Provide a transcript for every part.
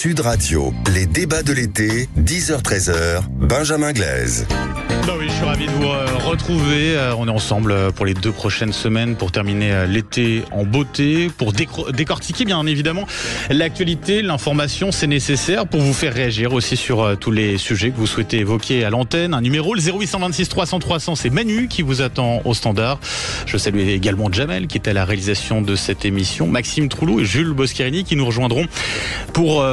Sud Radio, les débats de l'été, 10h-13h, Benjamin Glaise. Oui, je suis ravi de vous retrouver. On est ensemble pour les 2 prochaines semaines pour terminer l'été en beauté, pour décortiquer bien évidemment l'actualité, l'information, c'est nécessaire pour vous faire réagir aussi sur tous les sujets que vous souhaitez évoquer à l'antenne. Un numéro, le 0826 300 300, c'est Manu qui vous attend au standard. Je salue également Jamel qui est à la réalisation de cette émission, Maxime Troulou et Jules Boscherini qui nous rejoindront pour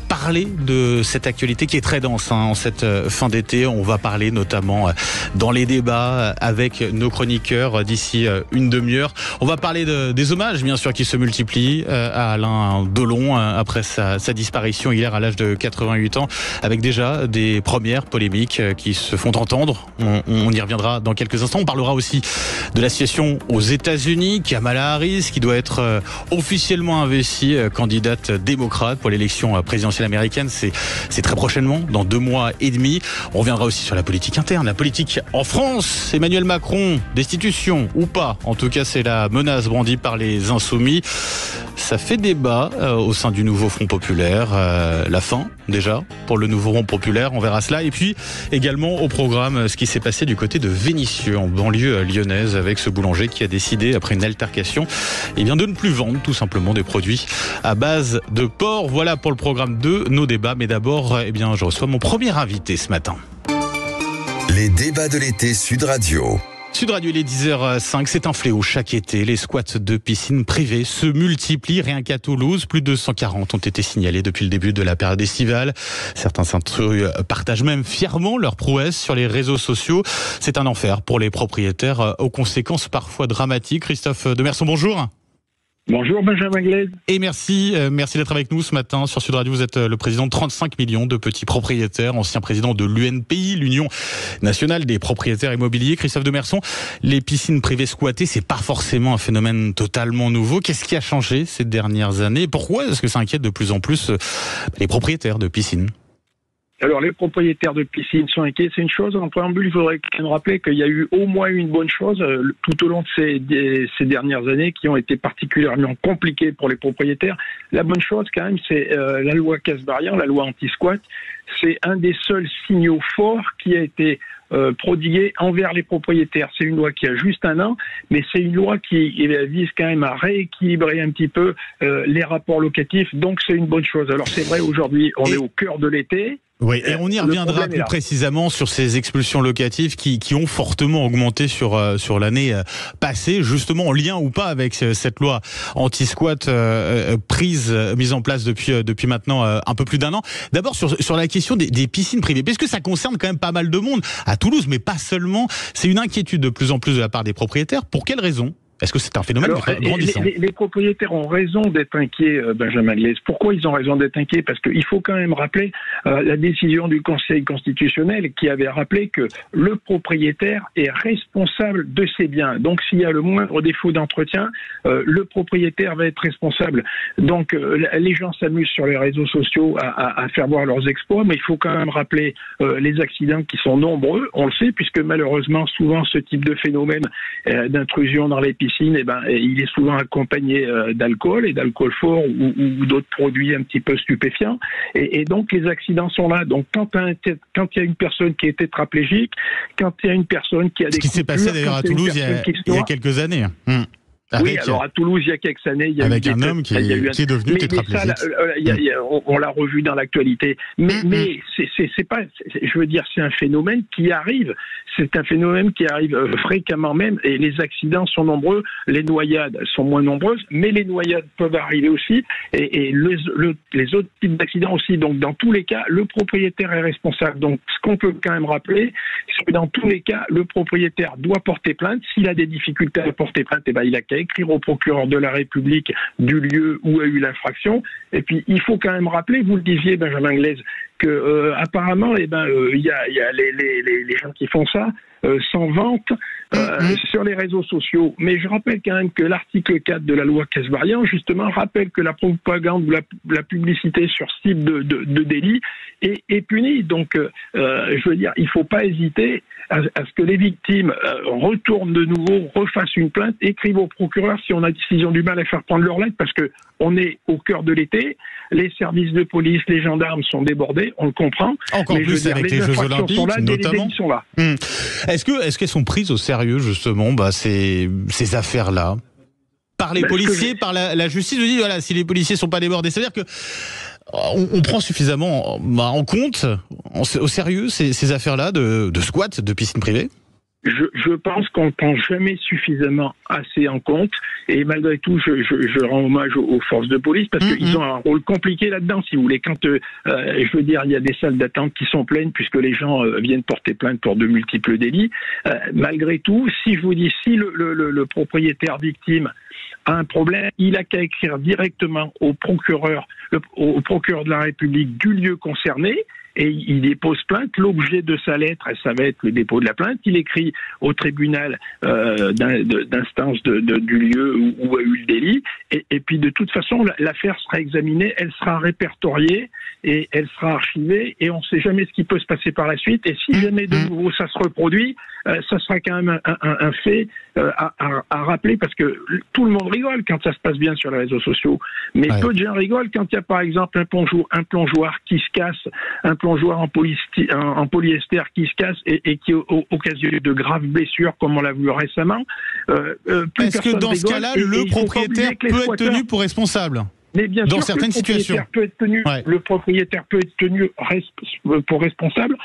parler de cette actualité qui est très dense en cette fin d'été. On va parler notamment dans les débats avec nos chroniqueurs d'ici une demi-heure. On va parler des hommages, bien sûr, qui se multiplient à Alain Delon après sa disparition hier à l'âge de 88 ans, avec déjà des premières polémiques qui se font entendre. On y reviendra dans quelques instants. On parlera aussi de la situation aux États-Unis. Kamala Harris, qui doit être officiellement investie candidate démocrate pour l'élection présidentielle américaine. C'est très prochainement, dans 2 mois et demi. On reviendra aussi sur la politique interne, la politique en France. Emmanuel Macron, destitution ou pas, en tout cas c'est la menace brandie par les Insoumis. Ça fait débat au sein du nouveau Front Populaire. La fin déjà pour le nouveau Front Populaire, on verra cela. Et puis également au programme ce qui s'est passé du côté de Vénissieux en banlieue lyonnaise avec ce boulanger qui a décidé après une altercation de ne plus vendre tout simplement des produits à base de porc. Voilà pour le programme de nos débats. Mais d'abord, je reçois mon premier invité ce matin. Les débats de l'été Sud Radio. Sud Radio, il est 10h05, c'est un fléau chaque été. Les squats de piscines privées se multiplient. Rien qu'à Toulouse, plus de 140 ont été signalés depuis le début de la période estivale. Certains intrus partagent même fièrement leurs prouesses sur les réseaux sociaux. C'est un enfer pour les propriétaires, aux conséquences parfois dramatiques. Christophe Demerson, bonjour. Bonjour Benjamin Glaise. Et merci d'être avec nous ce matin sur Sud Radio. Vous êtes le président de 35 millions de petits propriétaires, ancien président de l'UNPI, l'Union nationale des propriétaires immobiliers. Christophe Demerson, les piscines privées squattées, c'est pas forcément un phénomène totalement nouveau. Qu'est-ce qui a changé ces dernières années? Pourquoi est-ce que ça inquiète de plus en plus les propriétaires de piscines? Alors, les propriétaires de piscines sont inquiets, c'est une chose. En préambule, il faudrait quand même rappeler qu'il y a eu au moins une bonne chose tout au long de ces dernières années qui ont été particulièrement compliquées pour les propriétaires. La bonne chose, quand même, c'est la loi Kasbarian, la loi anti-squat. C'est un des seuls signaux forts qui a été prodigué envers les propriétaires. C'est une loi qui a juste 1 an, mais c'est une loi qui vise quand même à rééquilibrer un petit peu les rapports locatifs. Donc, c'est une bonne chose. Alors, c'est vrai, aujourd'hui, on est au cœur de l'été. Oui, et on y reviendra plus précisément sur ces expulsions locatives qui ont fortement augmenté sur l'année passée, justement en lien ou pas avec cette loi anti-squat mise en place depuis maintenant un peu plus d'1 an. D'abord sur la question des piscines privées, parce que ça concerne quand même pas mal de monde à Toulouse, mais pas seulement. C'est une inquiétude de plus en plus de la part des propriétaires. Pour quelles raisons ? Est-ce que c'est un phénomène grandissant ? Les propriétaires ont raison d'être inquiets, Benjamin Glaise. Pourquoi ils ont raison d'être inquiets ? Parce qu'il faut quand même rappeler la décision du Conseil constitutionnel qui avait rappelé que le propriétaire est responsable de ses biens. Donc s'il y a le moindre défaut d'entretien, le propriétaire va être responsable. Donc les gens s'amusent sur les réseaux sociaux à faire voir leurs exploits, mais il faut quand même rappeler les accidents qui sont nombreux, on le sait, puisque malheureusement souvent ce type de phénomène d'intrusion dans les piscines, il est souvent accompagné d'alcool et d'alcool fort ou d'autres produits un petit peu stupéfiants. Et donc, les accidents sont là. Donc, quand il y a une personne qui est tétraplégique, quand il y a une personne qui a des... Ce qui s'est passé d'ailleurs à Toulouse il y a quelques années. Oui, alors à Toulouse, il y a quelques années, il y a avec un homme qui est devenu tétraplégique. On l'a revu dans l'actualité. Mais c'est pas, je veux dire, c'est un phénomène qui arrive. C'est un phénomène qui arrive fréquemment même, et les accidents sont nombreux. Les noyades sont moins nombreuses, mais les noyades peuvent arriver aussi, et les autres types d'accidents aussi. Donc, dans tous les cas, le propriétaire est responsable. Donc, ce qu'on peut quand même rappeler, c'est que dans tous les cas, le propriétaire doit porter plainte. S'il a des difficultés à porter plainte, il a qu'à écrire au procureur de la République du lieu où a eu l'infraction. Et puis, il faut quand même rappeler, vous le disiez, Benjamin Glaise, que apparemment, il y a les gens qui font ça sans vente sur les réseaux sociaux. Mais je rappelle quand même que l'article 4 de la loi Kasbarian, justement, rappelle que la propagande ou la publicité sur ce type de délit est punie. Donc, je veux dire, il ne faut pas hésiter à ce que les victimes retournent de nouveau, refassent une plainte, écrivent au procureur s'ils ont du mal à faire prendre leur lettre, parce que on est au cœur de l'été, les services de police, les gendarmes sont débordés, on le comprend. Encore mais plus avec les Jeux Olympiques, sont là, notamment. Sont là. Est-ce qu'elles sont prises au sérieux, justement, ces affaires-là, par les policiers, par la justice? Je dis, voilà, si les policiers sont pas débordés, c'est-à-dire que on prend suffisamment en compte, au sérieux, ces affaires-là de squat, de piscine privée? Je pense qu'on ne prend jamais suffisamment assez en compte, et malgré tout, je rends hommage aux forces de police, parce qu'ils ont un rôle compliqué là-dedans, si vous voulez. Quand, je veux dire, il y a des salles d'attente qui sont pleines, puisque les gens viennent porter plainte pour de multiples délits. Malgré tout, si je vous dis, si le propriétaire victime a un problème, il a qu'à écrire directement au procureur de la République du lieu concerné, et il dépose plainte. L'objet de sa lettre, ça va être le dépôt de la plainte. Il écrit au tribunal d'instance du lieu où a eu le délit. Et puis de toute façon, l'affaire sera examinée, elle sera répertoriée et elle sera archivée. Et on ne sait jamais ce qui peut se passer par la suite. Et si jamais de nouveau ça se reproduit, ça sera quand même un fait à rappeler, parce que tout le monde rigole quand ça se passe bien sur les réseaux sociaux. Mais peu de gens rigolent quand il y a par exemple un plongeoir qui se casse, un plongeoir en polyester qui se casse et qui occasionne de graves blessures, comme on l'a vu récemment. Est-ce que dans ce cas-là, le propriétaire peut être tenu pour responsable? Mais bien dans sûr, certaines situations, le propriétaire peut être tenu pour responsable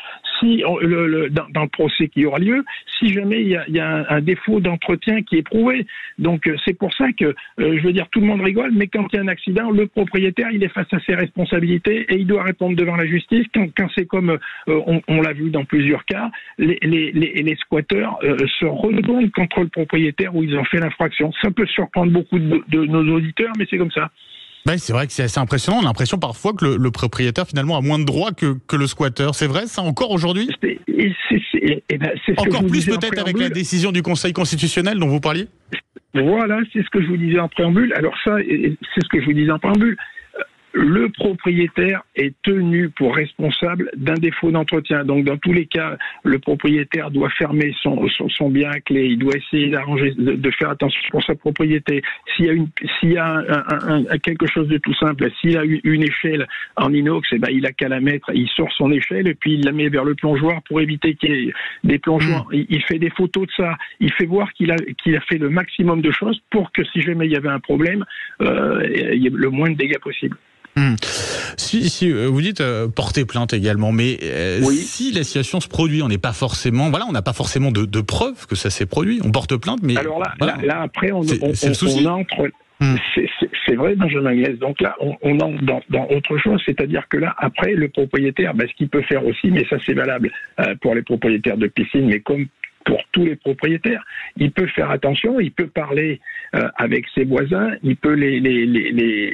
si dans le procès qui aura lieu, si jamais il y a un défaut d'entretien qui est prouvé. Donc c'est pour ça que je veux dire, tout le monde rigole, mais quand il y a un accident, le propriétaire il est face à ses responsabilités et il doit répondre devant la justice. Quand c'est comme on l'a vu dans plusieurs cas, les squatteurs se retournent contre le propriétaire où ils ont fait l'infraction. Ça peut surprendre beaucoup de nos auditeurs, mais c'est comme ça. Ben, c'est vrai que c'est assez impressionnant. On a l'impression parfois que le propriétaire finalement a moins de droits que le squatteur. C'est vrai ça encore aujourd'hui? Encore plus peut-être avec la décision du Conseil constitutionnel dont vous parliez? Voilà, c'est ce que je vous disais en préambule. Alors ça, c'est ce que je vous disais en préambule. Le propriétaire est tenu pour responsable d'un défaut d'entretien. Donc, dans tous les cas, le propriétaire doit fermer son bien à clé. Il doit essayer d'arranger, de faire attention pour sa propriété. S'il y a quelque chose de tout simple, s'il a une échelle en inox, eh ben, il a qu'à la mettre. Il sort son échelle et puis il la met vers le plongeoir pour éviter qu'il y ait des plongeoirs. Il fait des photos de ça. Il fait voir qu'il a fait le maximum de choses pour que si jamais il y avait un problème, il y ait le moins de dégâts possible. Si vous dites porter plainte également, mais si la situation se produit, on n'a pas forcément de preuves que ça s'est produit. On porte plainte, mais alors là après on entre. C'est vrai, Benjamin Glaise. Donc là, on entre dans autre chose, c'est-à-dire que là, après, le propriétaire, ce qu'il peut faire aussi, mais ça c'est valable pour les propriétaires de piscine, mais comme pour tous les propriétaires, il peut faire attention, il peut parler avec ses voisins, il peut les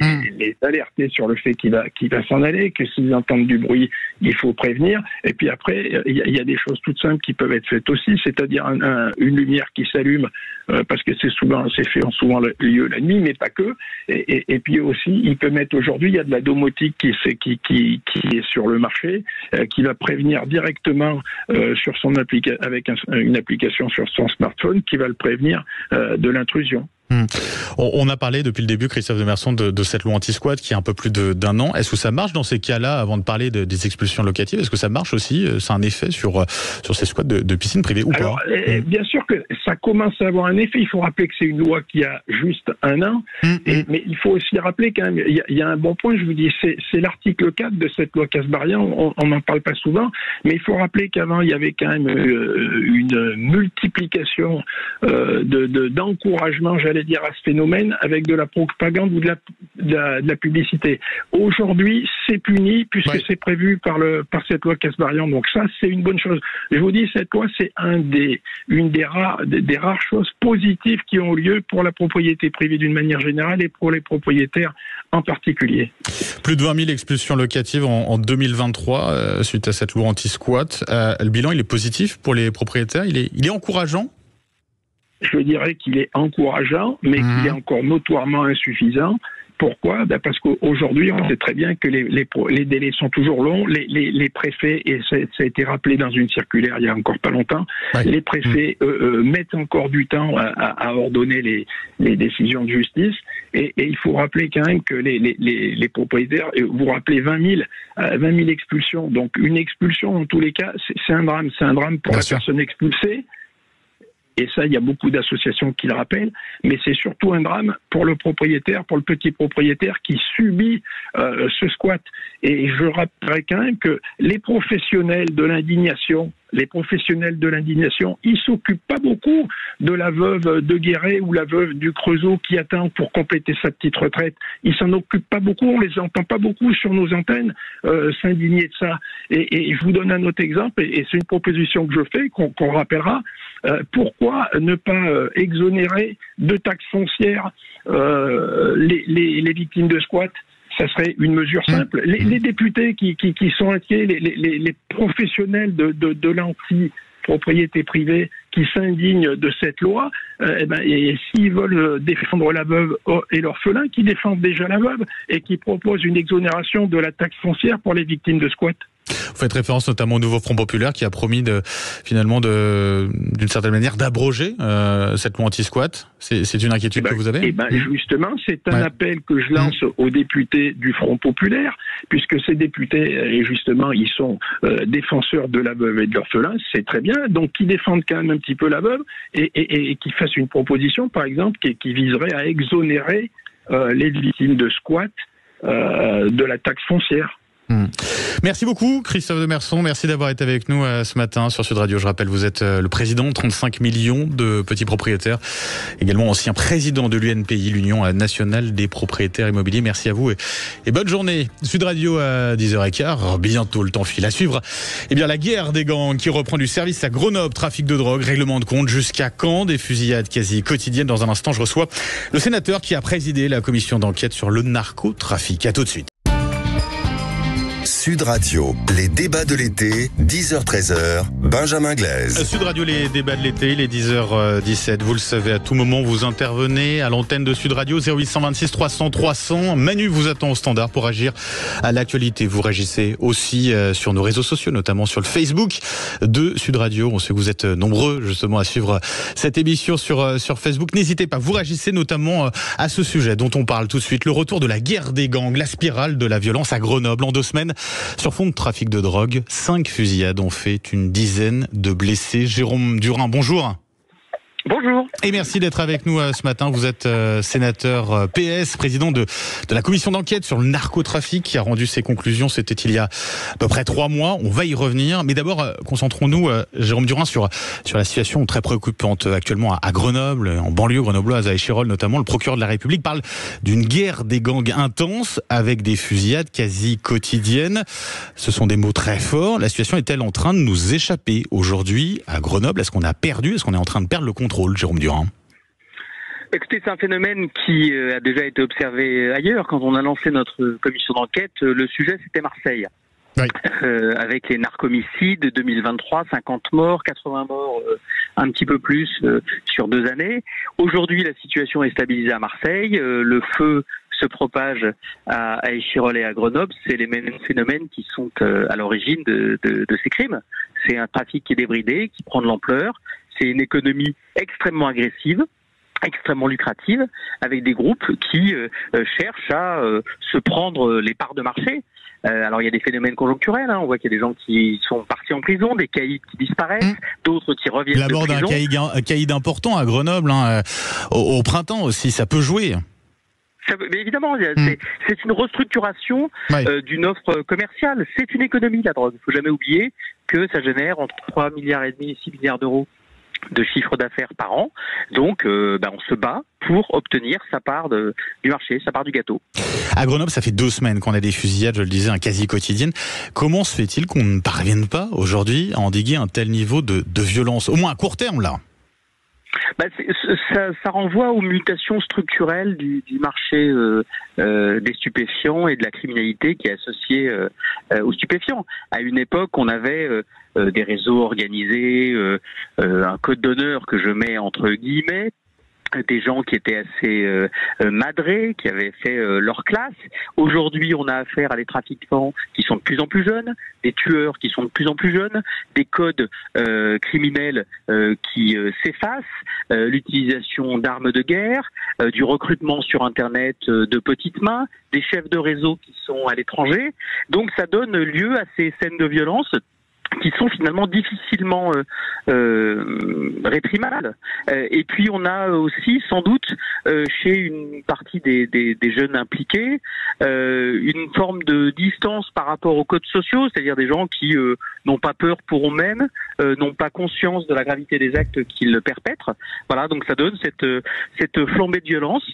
alerter sur le fait qu'il va s'en aller, que s'ils entendent du bruit, il faut prévenir. Et puis après, il y a des choses toutes simples qui peuvent être faites aussi, c'est-à-dire une lumière qui s'allume, parce que c'est fait souvent lieu la nuit, mais pas que. Et puis aussi, il peut mettre aujourd'hui, il y a de la domotique qui est sur le marché, qui va prévenir directement sur son avec une application sur son smartphone qui va le prévenir de l'intrusion. On a parlé depuis le début, Christophe Demerson, de cette loi anti-squat qui a un peu plus d'1 an. Est-ce que ça marche dans ces cas-là, avant de parler des expulsions locatives? Est-ce que ça marche aussi? Ça a un effet sur ces squats de piscine privée ou pas? Bien sûr que ça commence à avoir un effet. Il faut rappeler que c'est une loi qui a juste 1 an. Mais il faut aussi rappeler quand même, il y a un bon point, je vous dis, c'est l'article 4 de cette loi Kasbarian. On n'en parle pas souvent, mais il faut rappeler qu'avant, il y avait quand même une multiplication d'encouragement, j'allais dire, à ce phénomène avec de la propagande ou de la publicité. Aujourd'hui, c'est puni puisque c'est prévu par cette loi Kasbarian. Donc ça, c'est une bonne chose. Je vous dis, cette loi, c'est une des rares choses positives qui ont lieu pour la propriété privée d'une manière générale et pour les propriétaires en particulier. Plus de 20 000 expulsions locatives en 2023 suite à cette loi anti-squat. Le bilan, il est positif pour les propriétaires? Il est encourageant? Je dirais qu'il est encourageant, mais qu'il est encore notoirement insuffisant. Pourquoi? Parce qu'aujourd'hui, on sait très bien que les délais sont toujours longs. Les préfets, et ça a été rappelé dans une circulaire il y a encore pas longtemps, les préfets mettent encore du temps à ordonner les décisions de justice. Et il faut rappeler quand même que les propriétaires, vous rappelez 20 000 expulsions. Donc une expulsion, en tous les cas, c'est un drame. C'est un drame pour la personne expulsée. Et ça, il y a beaucoup d'associations qui le rappellent, mais c'est surtout un drame pour le propriétaire, pour le petit propriétaire qui subit ce squat. Et je rappellerai quand même que les professionnels de l'indignation, ils s'occupent pas beaucoup de la veuve de Guéret ou la veuve du Creusot qui attend pour compléter sa petite retraite. Ils s'en occupent pas beaucoup, on les entend pas beaucoup sur nos antennes s'indigner de ça. Et je vous donne un autre exemple, et c'est une proposition que je fais, qu'on rappellera. Pourquoi ne pas exonérer de taxes foncières les victimes de squat? Ça serait une mesure simple. Les députés qui sont inquiets, les professionnels de l'anti-propriété privée qui s'indignent de cette loi, et s'ils veulent défendre la veuve et l'orphelin, qui défendent déjà la veuve et qui proposent une exonération de la taxe foncière pour les victimes de squat. Vous faites référence notamment au nouveau Front Populaire qui a promis d'une certaine manière d'abroger cette loi anti-squat. C'est une inquiétude que vous avez? Justement, c'est un appel que je lance aux députés du Front Populaire, puisque ces députés, justement, ils sont défenseurs de la veuve et de l'orphelin, c'est très bien, donc qui défendent quand même un petit peu la veuve et qui fassent une proposition, par exemple, qui viserait à exonérer les victimes de squat de la taxe foncière. Merci beaucoup Christophe Demerson, merci d'avoir été avec nous ce matin sur Sud Radio. Je rappelle, vous êtes le président de 35 millions de petits propriétaires, également ancien président de l'UNPI, l'Union nationale des propriétaires immobiliers. Merci à vous et bonne journée. Sud Radio à 10h15, bientôt le temps file. À suivre, la guerre des gangs qui reprend du service à Grenoble, trafic de drogue, règlement de compte, jusqu'à quand des fusillades quasi quotidiennes. Dans un instant, je reçois le sénateur qui a présidé la commission d'enquête sur le narcotrafic. À tout de suite. Sud Radio, les débats de l'été, 10h-13h, Benjamin Glaise. Sud Radio, les débats de l'été, il est 10h17. Vous le savez, à tout moment, vous intervenez à l'antenne de Sud Radio, 0826 300 300. Manu vous attend au standard pour agir à l'actualité. Vous réagissez aussi sur nos réseaux sociaux, notamment sur le Facebook de Sud Radio. On sait que vous êtes nombreux, justement, à suivre cette émission sur Facebook. N'hésitez pas, vous réagissez notamment à ce sujet dont on parle tout de suite. Le retour de la guerre des gangs, la spirale de la violence à Grenoble en 2 semaines. Sur fond de trafic de drogue, 5 fusillades ont fait une dizaine de blessés. Jérôme Durin, bonjour. Bonjour. Et merci d'être avec nous ce matin. Vous êtes sénateur PS, président de la commission d'enquête sur le narcotrafic qui a rendu ses conclusions. C'était il y a à peu près 3 mois. On va y revenir. Mais d'abord, concentrons-nous, Jérôme Durin, sur la situation très préoccupante actuellement à Grenoble, en banlieue grenobloise, à Échirolles notamment. Le procureur de la République parle d'une guerre des gangs intense avec des fusillades quasi quotidiennes. Ce sont des mots très forts. La situation est-elle en train de nous échapper aujourd'hui à Grenoble? Est-ce qu'on a perdu? Est-ce qu'on est en train de perdre le contrôle? Jérôme Durin. Écoutez, c'est un phénomène qui a déjà été observé ailleurs. Quand on a lancé notre commission d'enquête, le sujet c'était Marseille. Oui. Avec les narcomicides 2023, 50 morts, 80 morts, un petit peu plus sur 2 années. Aujourd'hui, la situation est stabilisée à Marseille. Le feu se propage à Échirolles et à Grenoble. C'est les mêmes phénomènes qui sont à l'origine de ces crimes. C'est un trafic qui est débridé, qui prend de l'ampleur. C'est une économie extrêmement agressive, extrêmement lucrative, avec des groupes qui cherchent à se prendre les parts de marché. Alors il y a des phénomènes conjoncturels, on voit qu'il y a des gens qui sont partis en prison, des caïds qui disparaissent, d'autres qui reviennent de prison. La mort d'un caïd important à Grenoble, au printemps aussi, ça peut jouer. Mais évidemment, c'est une restructuration d'une offre commerciale. C'est une économie, la drogue. Il ne faut jamais oublier que ça génère entre 3,5 milliards et 6 milliards d'euros de chiffre d'affaires par an. Donc, on se bat pour obtenir sa part du marché, sa part du gâteau. À Grenoble, ça fait 2 semaines qu'on a des fusillades, je le disais, quasi quotidiennes. Comment se fait-il qu'on ne parvienne pas aujourd'hui à endiguer un tel niveau de violence, au moins à court terme, là? Ça renvoie aux mutations structurelles du marché des stupéfiants et de la criminalité qui est associée aux stupéfiants. À une époque, on avait des réseaux organisés, un code d'honneur que je mets entre guillemets, des gens qui étaient assez madrés, qui avaient fait leur classe. Aujourd'hui, on a affaire à des trafiquants qui sont de plus en plus jeunes, des tueurs qui sont de plus en plus jeunes, des codes criminels qui s'effacent, l'utilisation d'armes de guerre, du recrutement sur Internet de petites mains, des chefs de réseau qui sont à l'étranger. Donc ça donne lieu à ces scènes de violence qui sont finalement difficilement réprimables. Et puis on a aussi, sans doute, chez une partie des jeunes impliqués, une forme de distance par rapport aux codes sociaux, c'est-à-dire des gens qui n'ont pas peur pour eux-mêmes, n'ont pas conscience de la gravité des actes qu'ils perpètrent. Voilà, donc ça donne cette flambée de violence.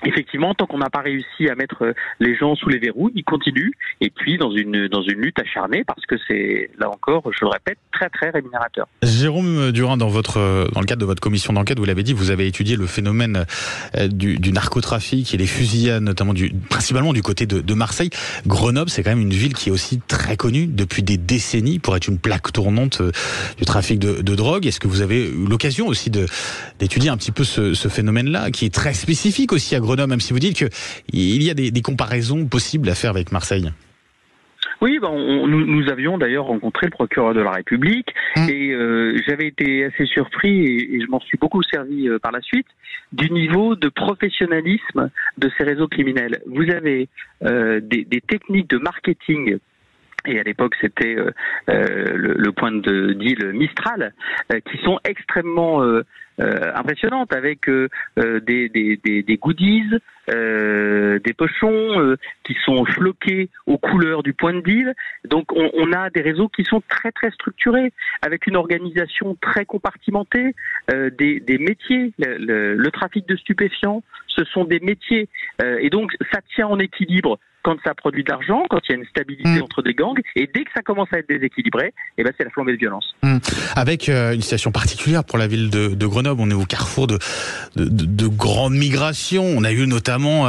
Effectivement, tant qu'on n'a pas réussi à mettre les gens sous les verrous, ils continuent, et puis dans une lutte acharnée, parce que c'est, là encore, je le répète, très très rémunérateur. Jérôme Durin, dans le cadre de votre commission d'enquête, vous l'avez dit, vous avez étudié le phénomène du narcotrafic et les fusillades, notamment principalement du côté de Marseille. Grenoble, c'est quand même une ville qui est aussi très connue depuis des décennies pour être une plaque tournante du trafic de drogue. Est-ce que vous avez eu l'occasion aussi d'étudier un petit peu ce phénomène-là, qui est très spécifique aussi à Grenoble, même si vous dites qu'il y a des comparaisons possibles à faire avec Marseille? Oui, nous avions d'ailleurs rencontré le procureur de la République et j'avais été assez surpris et je m'en suis beaucoup servi par la suite du niveau de professionnalisme de ces réseaux criminels. Vous avez des techniques de marketing. Et à l'époque, c'était le point de deal Mistral, qui sont extrêmement impressionnantes, avec des goodies, des pochons qui sont floqués aux couleurs du point de deal. Donc on a des réseaux qui sont très très structurés, avec une organisation très compartimentée, des métiers. Le trafic de stupéfiants, ce sont des métiers. Et donc ça tient en équilibre quand ça produit de l'argent, quand il y a une stabilité entre des gangs, et dès que ça commence à être déséquilibré, c'est la flambée de violence. Avec une situation particulière pour la ville de Grenoble, on est au carrefour de grandes migrations. On a eu notamment,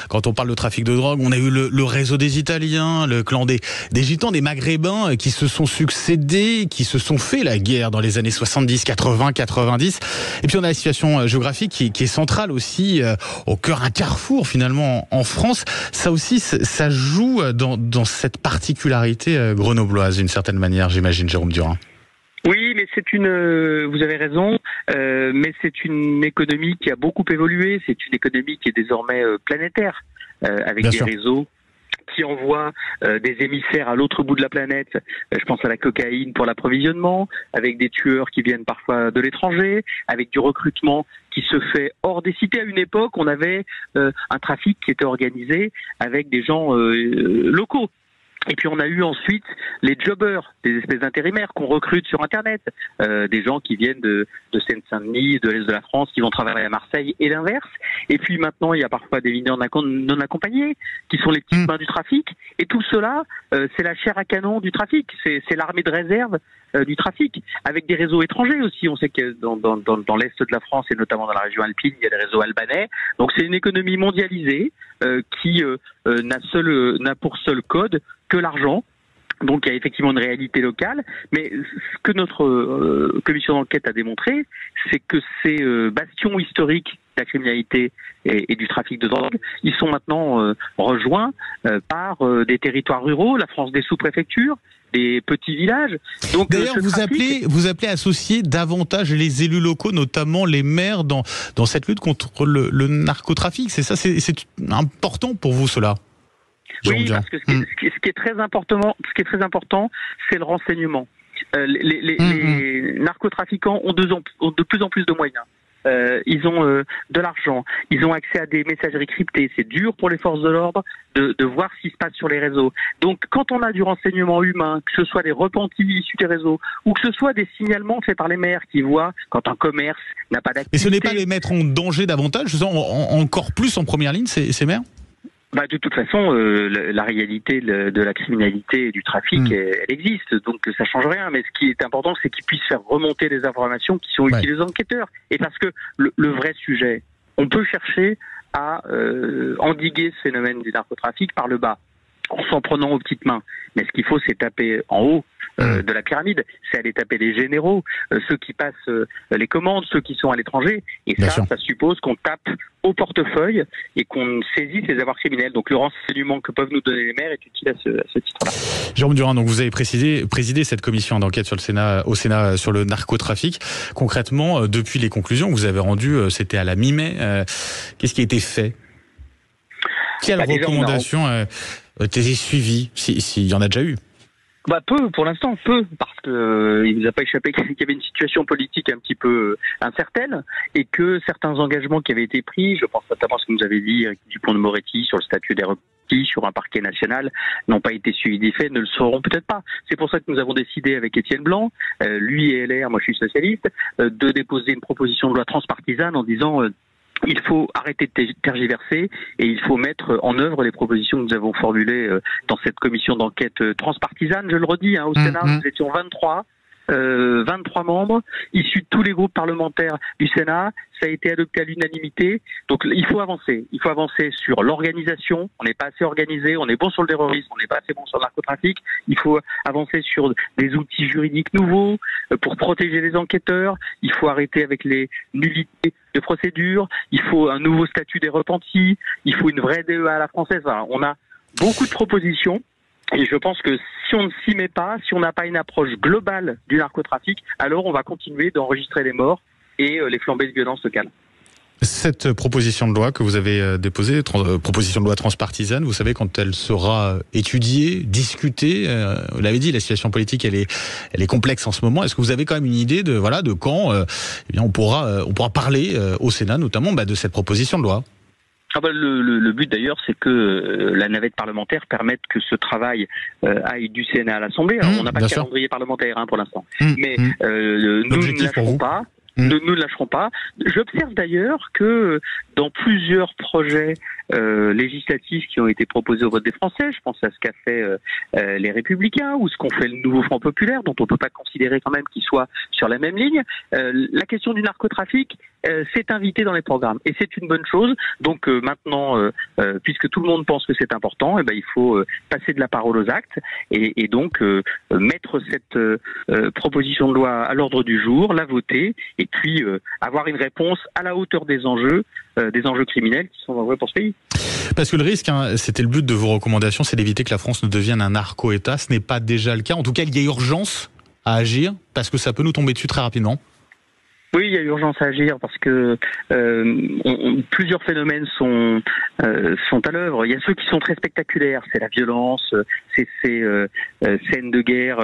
quand on parle de trafic de drogue, on a eu le réseau des Italiens, le clan des Gitans, des Maghrébins qui se sont succédés, qui se sont fait la guerre dans les années 70, 80, 90. Et puis on a la situation géographique qui est centrale aussi, au cœur, un carrefour finalement en France. Ça aussi, ça joue dans cette particularité grenobloise d'une certaine manière, j'imagine, Jérôme Durin. Oui, mais vous avez raison, mais c'est une économie qui a beaucoup évolué, c'est une économie qui est désormais planétaire, avec des réseaux qui envoient des émissaires à l'autre bout de la planète. Je pense à la cocaïne pour l'approvisionnement, avec des tueurs qui viennent parfois de l'étranger, avec du recrutement qui se fait hors des cités. À une époque, on avait un trafic qui était organisé avec des gens locaux. Et puis on a eu ensuite les jobbers, des espèces d'intérimaires qu'on recrute sur Internet, des gens qui viennent de Seine-Saint-Denis, de l'Est de la France, qui vont travailler à Marseille et l'inverse. Et puis maintenant, il y a parfois des mineurs non accompagnés, qui sont les petites mains du trafic. Et tout cela, c'est la chair à canon du trafic, c'est l'armée de réserve du trafic, avec des réseaux étrangers aussi. On sait que dans l'Est de la France et notamment dans la région alpine, il y a des réseaux albanais. Donc c'est une économie mondialisée qui n'a pour seul code que l'argent. Donc il y a effectivement une réalité locale, mais ce que notre commission d'enquête a démontré, c'est que ces bastions historiques de la criminalité et du trafic de drogue, ils sont maintenant rejoints par des territoires ruraux, la France des sous-préfectures, des petits villages. Donc, d'ailleurs, vous appelez à associer davantage les élus locaux, notamment les maires, dans cette lutte contre le narcotrafic. C'est ça, c'est important pour vous, cela? Oui, parce que ce qui est très important, c'est le renseignement. Les narcotrafiquants ont de plus en plus de moyens. Ils ont de l'argent, ils ont accès à des messageries cryptées. C'est dur pour les forces de l'ordre de voir ce qui se passe sur les réseaux. Donc quand on a du renseignement humain, que ce soit des repentis issus des réseaux ou que ce soit des signalements faits par les maires qui voient quand un commerce n'a pas d'activité... Mais ce n'est pas les mettre en danger davantage, encore plus en première ligne, ces maires? De toute façon, la réalité de la criminalité et du trafic, elle existe, donc ça change rien. Mais ce qui est important, c'est qu'ils puissent faire remonter des informations qui sont utiles aux enquêteurs. Et parce que le vrai sujet, on peut chercher à endiguer ce phénomène du narcotrafic par le bas. en s'en prenant aux petites mains. Mais ce qu'il faut, c'est taper en haut de la pyramide, c'est aller taper les généraux, ceux qui passent les commandes, ceux qui sont à l'étranger. Et ça suppose qu'on tape au portefeuille et qu'on saisit ces avoirs criminels. Donc le renseignement que peuvent nous donner les maires est utile à ce titre-là. Jérôme Durin, donc vous avez présidé cette commission d'enquête au Sénat sur le narcotrafic. Concrètement, depuis les conclusions que vous avez rendues, c'était à la mi-mai, qu'est-ce qui a été fait ? Quelles recommandations étaient suivies, s'il y en a déjà eu ? Peu, pour l'instant, peu, parce que il nous a pas échappé qu'il y avait une situation politique un petit peu incertaine et que certains engagements qui avaient été pris, je pense notamment à ce que nous avait dit Dupond-Moretti sur le statut des repentis, sur un parquet national, n'ont pas été suivis des faits, ne le seront peut-être pas. C'est pour ça que nous avons décidé avec Étienne Blanc, lui et LR, moi je suis socialiste, de déposer une proposition de loi transpartisane en disant il faut arrêter de tergiverser et il faut mettre en œuvre les propositions que nous avons formulées dans cette commission d'enquête transpartisane. Je le redis, au Sénat, nous étions 23 membres issus de tous les groupes parlementaires du Sénat. Ça a été adopté à l'unanimité. Donc il faut avancer. Il faut avancer sur l'organisation. On n'est pas assez organisé. On est bon sur le terrorisme. On n'est pas assez bon sur le narcotrafic. Il faut avancer sur des outils juridiques nouveaux pour protéger les enquêteurs. Il faut arrêter avec les nullités de procédure. Il faut un nouveau statut des repentis. Il faut une vraie DEA à la française. Enfin, on a beaucoup de propositions. Et je pense que si on ne s'y met pas, si on n'a pas une approche globale du narcotrafic, alors on va continuer d'enregistrer les morts et les flambées de violence locales. Cette proposition de loi que vous avez déposée, proposition de loi transpartisane, vous savez quand elle sera étudiée, discutée, vous l'avez dit, la situation politique elle est complexe en ce moment. Est-ce que vous avez quand même une idée de quand on pourra parler au Sénat notamment de cette proposition de loi ? Le but d'ailleurs, c'est que la navette parlementaire permette que ce travail aille du Sénat à l'Assemblée. On n'a pas de calendrier parlementaire pour l'instant, mais nous ne lâcherons pas. Nous ne lâcherons pas. J'observe d'ailleurs que dans plusieurs projets législatifs qui ont été proposés au vote des Français, je pense à ce qu'a fait les Républicains ou ce qu'ont fait le Nouveau Front Populaire, dont on ne peut pas considérer quand même qu'ils soient sur la même ligne, la question du narcotrafic s'est invitée dans les programmes. Et c'est une bonne chose. Donc maintenant, puisque tout le monde pense que c'est important, il faut passer de la parole aux actes et donc mettre cette proposition de loi à l'ordre du jour, la voter et puis avoir une réponse à la hauteur des enjeux criminels qui sont envoyés pour ce pays. Parce que le risque, c'était le but de vos recommandations, c'est d'éviter que la France ne devienne un narco-État. Ce n'est pas déjà le cas. En tout cas, il y a urgence à agir parce que ça peut nous tomber dessus très rapidement. Oui, il y a urgence à agir parce que plusieurs phénomènes sont à l'œuvre. Il y a ceux qui sont très spectaculaires, c'est la violence, c'est ces scènes de guerre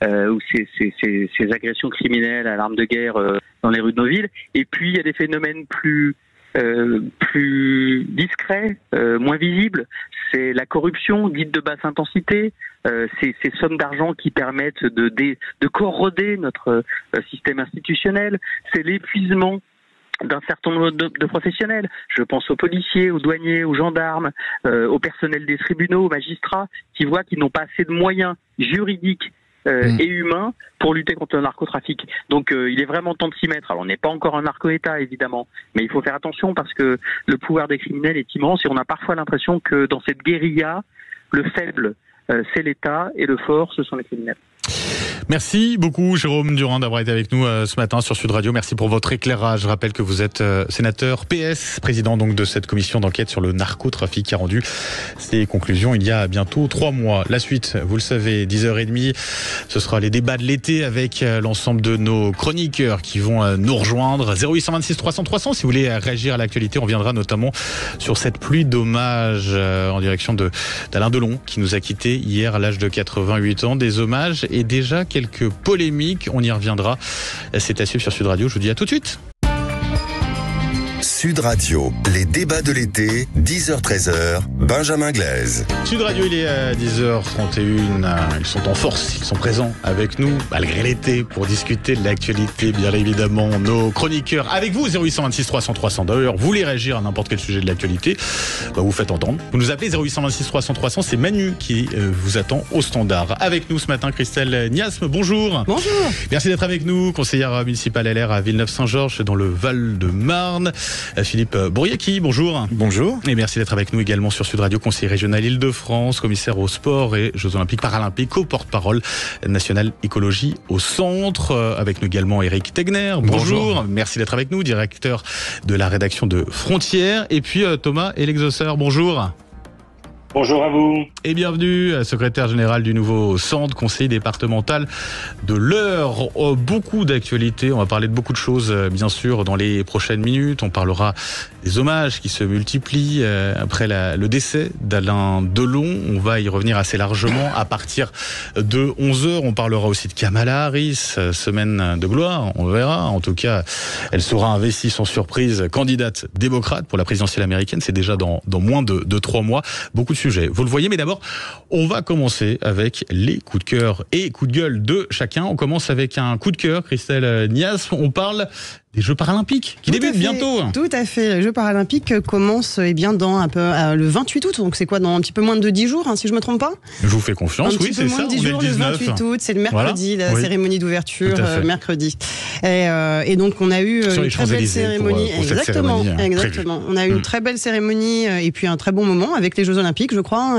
ou ces agressions criminelles à l'arme de guerre dans les rues de nos villes. Et puis il y a des phénomènes plus discrets, moins visibles. C'est la corruption dite de basse intensité, ces sommes d'argent qui permettent de corroder notre système institutionnel. C'est l'épuisement d'un certain nombre de professionnels. Je pense aux policiers, aux douaniers, aux gendarmes, au personnel des tribunaux, aux magistrats, qui voient qu'ils n'ont pas assez de moyens juridiques et humains pour lutter contre le narcotrafic. Donc il est vraiment temps de s'y mettre. Alors on n'est pas encore un narco-État évidemment, mais il faut faire attention parce que le pouvoir des criminels est immense et on a parfois l'impression que dans cette guérilla, le faible c'est l'État et le fort ce sont les criminels. Merci beaucoup Jérôme Durin d'avoir été avec nous ce matin sur Sud Radio. Merci pour votre éclairage. Je rappelle que vous êtes sénateur PS, président donc de cette commission d'enquête sur le narcotrafic qui a rendu ses conclusions il y a bientôt 3 mois. La suite, vous le savez, 10h30, ce sera les débats de l'été avec l'ensemble de nos chroniqueurs qui vont nous rejoindre. 0826 300 300 si vous voulez réagir à l'actualité. On viendra notamment sur cette pluie d'hommages en direction d'Alain Delon qui nous a quittés hier à l'âge de 88 ans. Des hommages et déjà quelques polémiques, on y reviendra. C'est à suivre sur Sud Radio, je vous dis à tout de suite. Sud Radio, les débats de l'été, 10h-13h, Benjamin Glaise. Sud Radio, il est à 10h31, ils sont en force, ils sont présents avec nous, malgré l'été, pour discuter de l'actualité, bien évidemment. Nos chroniqueurs, avec vous, 0826 300 300. D'ailleurs, vous voulez réagir à n'importe quel sujet de l'actualité, vous faites entendre. Vous nous appelez 0826 300 300, c'est Manu qui vous attend au standard. Avec nous ce matin, Christelle Niasme, bonjour. Bonjour. Merci d'être avec nous, conseillère municipale LR à Villeneuve-Saint-Georges, dans le Val-de-Marne. Philippe Bouriaki, bonjour. Bonjour. Et merci d'être avec nous également sur Sud Radio, conseiller régional Île-de-France, commissaire au sport et Jeux Olympiques Paralympiques, co-porte-parole national écologie au centre. Avec nous également Éric Tegner, bonjour. Merci d'être avec nous, directeur de la rédaction de Frontières. Et puis Thomas Elexauceur, bonjour. Bonjour à vous. Et bienvenue, secrétaire général du nouveau centre, conseiller départemental de l'Eure. Beaucoup d'actualités, on va parler de beaucoup de choses bien sûr dans les prochaines minutes. On parlera des hommages qui se multiplient après le décès d'Alain Delon. On va y revenir assez largement à partir de 11h. On parlera aussi de Kamala Harris, semaine de gloire, on verra. En tout cas, elle sera investie sans surprise candidate démocrate pour la présidentielle américaine. C'est déjà dans moins de 3 mois. Beaucoup de sujets, vous le voyez, mais d'abord, on va commencer avec les coups de cœur et coups de gueule de chacun. On commence avec un coup de cœur, Christelle Nias. On parle des Jeux Paralympiques qui débutent bientôt. Tout à fait. Les Jeux Paralympiques commencent dans le 28 août. Donc c'est quoi, dans un petit peu moins de 10 jours, si je me trompe pas. Je vous fais confiance. Oui, c'est ça. On est le 19. Le 28 août, c'est le mercredi, la cérémonie d'ouverture, mercredi. Et donc on a eu une très belle cérémonie. Exactement. On a eu une très belle cérémonie et puis un très bon moment avec les Jeux Olympiques, je crois,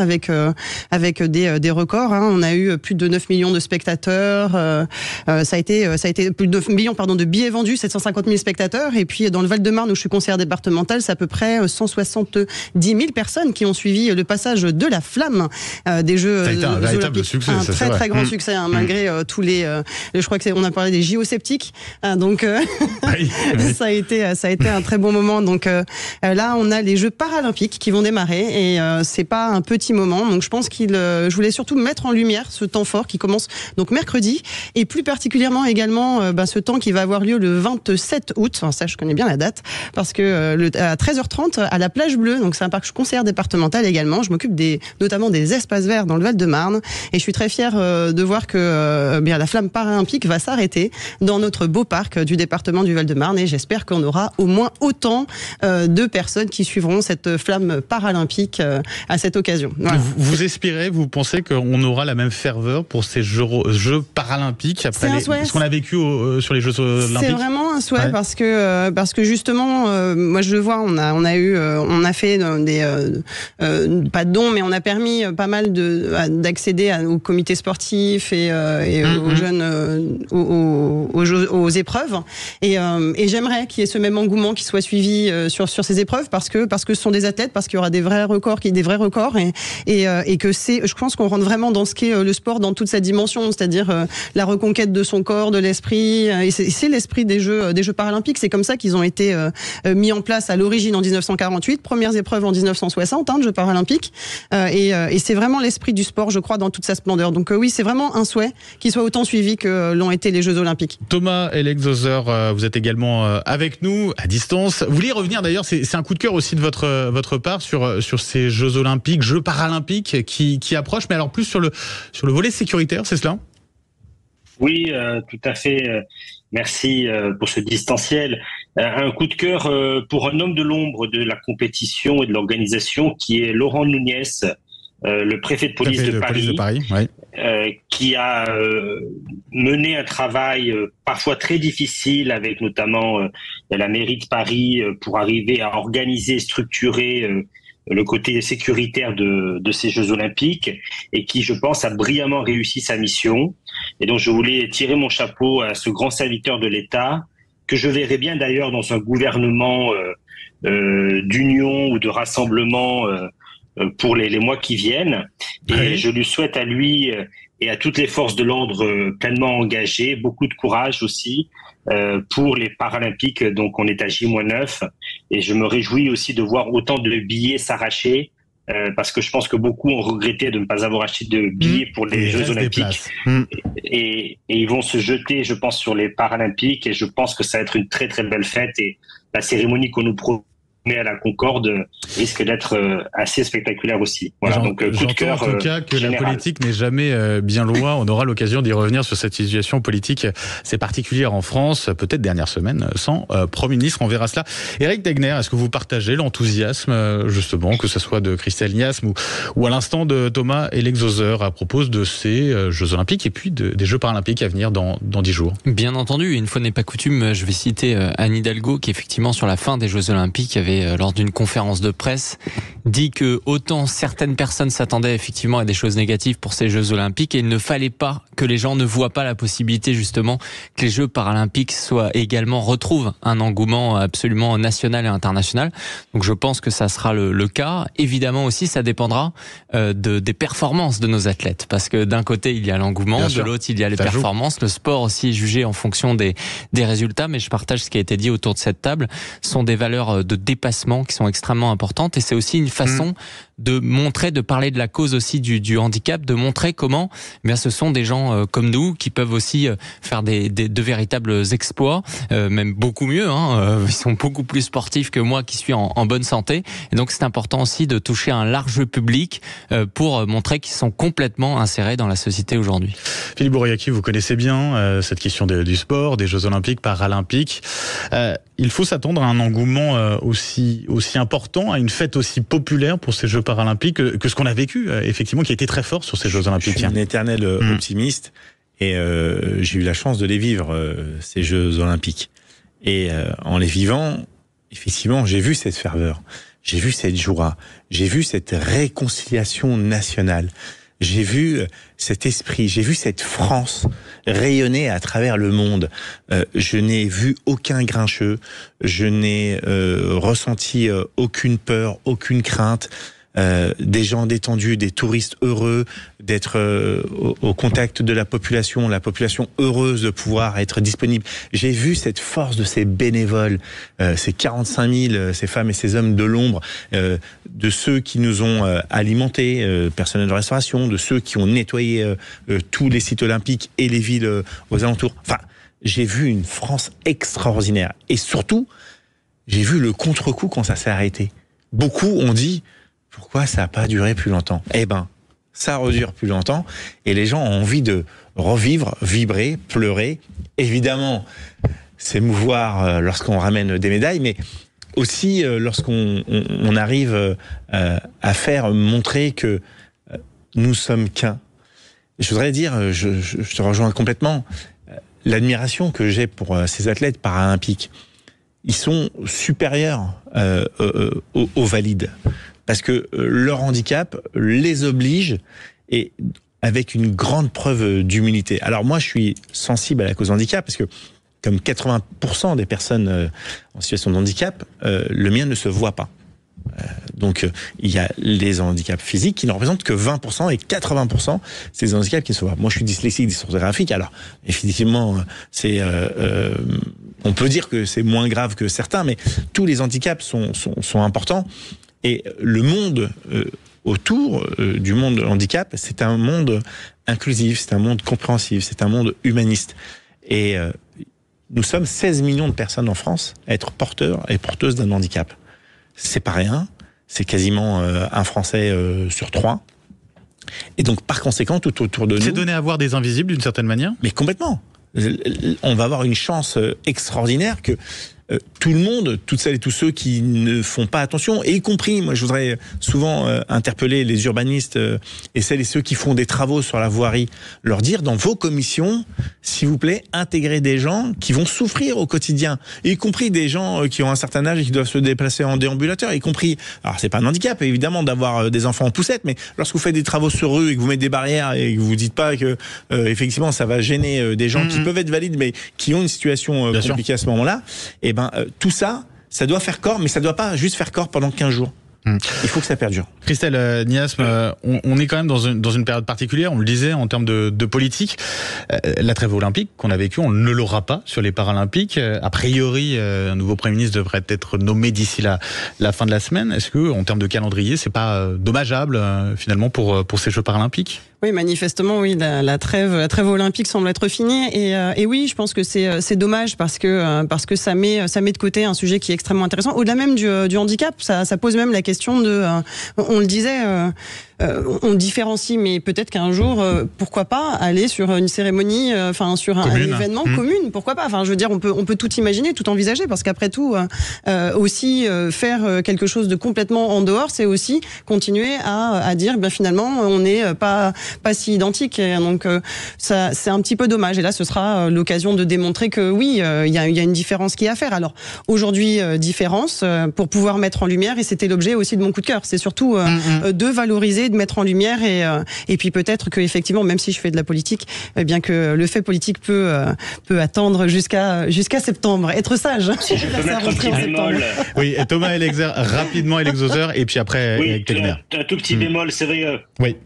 avec des records. On a eu plus de 9 millions de spectateurs. Ça a été plus de 9 millions de billets vendus, 750 000 spectateurs. Et puis dans le Val-de-Marne, où je suis conseillère départementale, c'est à peu près 170 000 personnes qui ont suivi le passage de la flamme des Jeux Olympiques. Un véritable succès. Un très grand succès, malgré tous les. Je crois on a parlé des JO sceptiques. Donc ça a été un très bon moment. Donc là, on a les Jeux Paralympiques qui vont démarrer et c'est pas un petit moment. Donc je pense je voulais surtout mettre en lumière ce temps fort qui commence donc mercredi et plus particulièrement également ce temps qui va avoir lieu le 27 août. Enfin, ça, je connais bien la date parce que à 13h30 à la Plage Bleue, donc c'est un parc conseillère départemental également. Je m'occupe notamment des espaces verts dans le Val-de-Marne et je suis très fière de voir que la flamme paralympique va s'arrêter dans notre beau parc du département du Val-de-Marne et j'espère qu'on aura au moins autant de personnes qui suivront cette flamme paralympique à cette occasion. Voilà. Vous espérez, vous pensez qu'on aura la même ferveur pour ces Jeux paralympiques après ce qu'on a vécu sur les Jeux olympiques? C'est vraiment un souhait parce que justement, moi je le vois, on a fait pas de dons, mais on a permis pas mal d'accéder aux comités sportifs et aux jeunes aux épreuves. Et j'aimerais qu'il y ait ce même engouement qui soit suivi sur ces épreuves parce que ce sont des athlètes, parce qu'il y aura des vrais records et que je pense qu'on rentre vraiment dans ce qu'est le sport dans toute sa dimension, c'est-à-dire la reconquête de son corps, de l'esprit. Et c'est l'esprit des Jeux Paralympiques. C'est comme ça qu'ils ont été mis en place à l'origine en 1948, premières épreuves en 1960, de Jeux Paralympiques. Et c'est vraiment l'esprit du sport, je crois, dans toute sa splendeur. Donc oui, c'est vraiment un souhait qu'ils soient autant suivis que l'ont été les Jeux Olympiques. Thomas Elexauceur, vous êtes également avec nous à distance. Vous voulez revenir d'ailleurs, c'est un coup de cœur aussi de votre part sur ces Jeux Olympiques, Jeux Paralympiques qui approchent, mais alors plus sur le volet sécuritaire, c'est cela ? Oui, tout à fait. Merci pour ce distanciel. Un coup de cœur pour un homme de l'ombre de la compétition et de l'organisation qui est Laurent Nunez, le préfet de police de Paris, qui a mené un travail parfois très difficile avec notamment la mairie de Paris pour arriver à organiser, structurer le côté sécuritaire de ces Jeux Olympiques et qui, je pense, a brillamment réussi sa mission. Et donc, je voulais tirer mon chapeau à ce grand serviteur de l'État que je verrais bien d'ailleurs dans un gouvernement d'union ou de rassemblement pour les mois qui viennent. Et je lui souhaite à lui et à toutes les forces de l'ordre pleinement engagées, beaucoup de courage aussi pour les Paralympiques. Donc on est à J-9 et je me réjouis aussi de voir autant de billets s'arracher parce que je pense que beaucoup ont regretté de ne pas avoir acheté de billets pour les Jeux Olympiques et ils vont se jeter, je pense, sur les Paralympiques et je pense que ça va être une très très belle fête et la cérémonie qu'on nous propose mais à la Concorde risque d'être assez spectaculaire aussi. Voilà, donc coup de cœur. En tout cas que général. la politique n'est jamais bien loin. On aura l'occasion d'y revenir sur cette situation politique. C'est particulier en France, peut-être dernière semaine sans Premier ministre. On verra cela. Éric Degner, est-ce que vous partagez l'enthousiasme justement, que ce soit de Christelle Niasme ou à l'instant de Thomas Elexhauser à propos de ces Jeux Olympiques et puis des Jeux Paralympiques à venir dans 10 jours? Bien entendu, une fois n'est pas coutume, je vais citer Anne Hidalgo qui effectivement sur la fin des Jeux Olympiques avait lors d'une conférence de presse dit que autant certaines personnes s'attendaient effectivement à des choses négatives pour ces Jeux Olympiques et il ne fallait pas que les gens ne voient pas la possibilité justement que les Jeux Paralympiques retrouvent un engouement absolument national et international. Donc je pense que ça sera le cas. Évidemment aussi ça dépendra des performances de nos athlètes parce que d'un côté il y a l'engouement, de l'autre il y a les performances. Le sport aussi est jugé en fonction des résultats, mais je partage ce qui a été dit autour de cette table. Ce sont des valeurs de dépassement qui sont extrêmement importantes et c'est aussi une façon de montrer, de parler de la cause aussi du handicap, de montrer comment ce sont des gens comme nous qui peuvent aussi faire de véritables exploits, même beaucoup mieux. Ils sont beaucoup plus sportifs que moi qui suis en bonne santé. Et donc c'est important aussi de toucher un large public pour montrer qu'ils sont complètement insérés dans la société aujourd'hui. Philippe Bouriaki, vous connaissez bien cette question du sport, des Jeux Olympiques, Paralympiques. Il faut s'attendre à un engouement aussi important, à une fête aussi populaire pour ces Jeux Paralympiques que ce qu'on a vécu, effectivement, qui a été très fort sur ces Jeux Olympiques. Je suis un éternel optimiste et j'ai eu la chance de les vivre, ces Jeux Olympiques. Et en les vivant, effectivement, j'ai vu cette ferveur, j'ai vu cette joie, j'ai vu cette réconciliation nationale. J'ai vu cet esprit, j'ai vu cette France rayonner à travers le monde. Je n'ai vu aucun grincheux, je n'ai ressenti aucune peur, aucune crainte. Des gens détendus, des touristes heureux d'être au contact de la population heureuse de pouvoir être disponible. J'ai vu cette force de ces bénévoles, ces 45 000, ces femmes et ces hommes de l'ombre, de ceux qui nous ont alimentés, personnel de restauration, de ceux qui ont nettoyé tous les sites olympiques et les villes aux alentours. Enfin, j'ai vu une France extraordinaire. Et surtout, j'ai vu le contre-coup quand ça s'est arrêté. Beaucoup ont dit... Pourquoi ça n'a pas duré plus longtemps? Eh ben, ça redure plus longtemps et les gens ont envie de revivre, vibrer, pleurer. Évidemment, s'émouvoir lorsqu'on ramène des médailles, mais aussi lorsqu'on arrive à faire montrer que nous sommes qu'un. Je voudrais dire, je te rejoins complètement, l'admiration que j'ai pour ces athlètes paralympiques. Ils sont supérieurs aux valides. Parce que leur handicap les oblige et avec une grande preuve d'humilité. Alors moi, je suis sensible à la cause handicap parce que comme 80% des personnes en situation de handicap, le mien ne se voit pas. Donc il y a les handicaps physiques qui ne représentent que 20% et 80% c'est des handicaps qui ne se voient. Moi, je suis dyslexique, dysorthographique. Alors effectivement, on peut dire que c'est moins grave que certains, mais tous les handicaps sont importants. Et le monde autour du monde de handicap, c'est un monde inclusif, c'est un monde compréhensif, c'est un monde humaniste. Et nous sommes 16 millions de personnes en France à être porteurs et porteuses d'un handicap. C'est pas rien, c'est quasiment un Français sur 3. Et donc par conséquent, tout autour de nous... C'est donné à voir des invisibles d'une certaine manière? Mais complètement. On va avoir une chance extraordinaire que tout le monde, toutes celles et tous ceux qui ne font pas attention, et y compris, moi je voudrais souvent interpeller les urbanistes et celles et ceux qui font des travaux sur la voirie, leur dire dans vos commissions, s'il vous plaît, intégrez des gens qui vont souffrir au quotidien, y compris des gens qui ont un certain âge et qui doivent se déplacer en déambulateur, y compris, alors c'est pas un handicap évidemment d'avoir des enfants en poussette, mais lorsque vous faites des travaux sur rue et que vous mettez des barrières et que vous dites pas que effectivement ça va gêner des gens qui peuvent être valides mais qui ont une situation compliquée à ce moment-là, et tout ça, ça doit faire corps, mais ça ne doit pas juste faire corps pendant 15 jours. Il faut que ça perdure. Christelle Niasme, on est quand même dans une période particulière, on le disait, en termes de politique. La trêve olympique qu'on a vécue, on ne l'aura pas sur les Paralympiques. A priori, un nouveau Premier ministre devrait être nommé d'ici la fin de la semaine. Est-ce que, en termes de calendrier, c'est pas dommageable finalement pour ces Jeux Paralympiques? Oui, manifestement, oui, la trêve olympique semble être finie. Et oui, je pense que c'est dommage parce que ça met de côté un sujet qui est extrêmement intéressant. Au-delà même du handicap, ça pose même la question de, on le disait, on différencie, mais peut-être qu'un jour, pourquoi pas aller sur une cérémonie, sur un événement commune, pourquoi pas. Enfin, je veux dire, on peut tout imaginer, tout envisager, parce qu'après tout, aussi faire quelque chose de complètement en dehors, c'est aussi continuer à dire, bien finalement, on n'est pas si identique. Et donc, ça, c'est un petit peu dommage. Et là, ce sera l'occasion de démontrer que oui, il y a une différence qui est à faire. Alors, aujourd'hui, différence pour pouvoir mettre en lumière, et c'était l'objet aussi de mon coup de cœur. C'est surtout de valoriser, de mettre en lumière, et puis peut-être que effectivement, même si je fais de la politique, bien que le fait politique peut attendre jusqu'à septembre. Être sage. Si je peux mettre un petit bémol. Oui, Thomas Elexer, rapidement Elexoser, et puis après oui, un tout petit bémol, c'est vrai. Oui.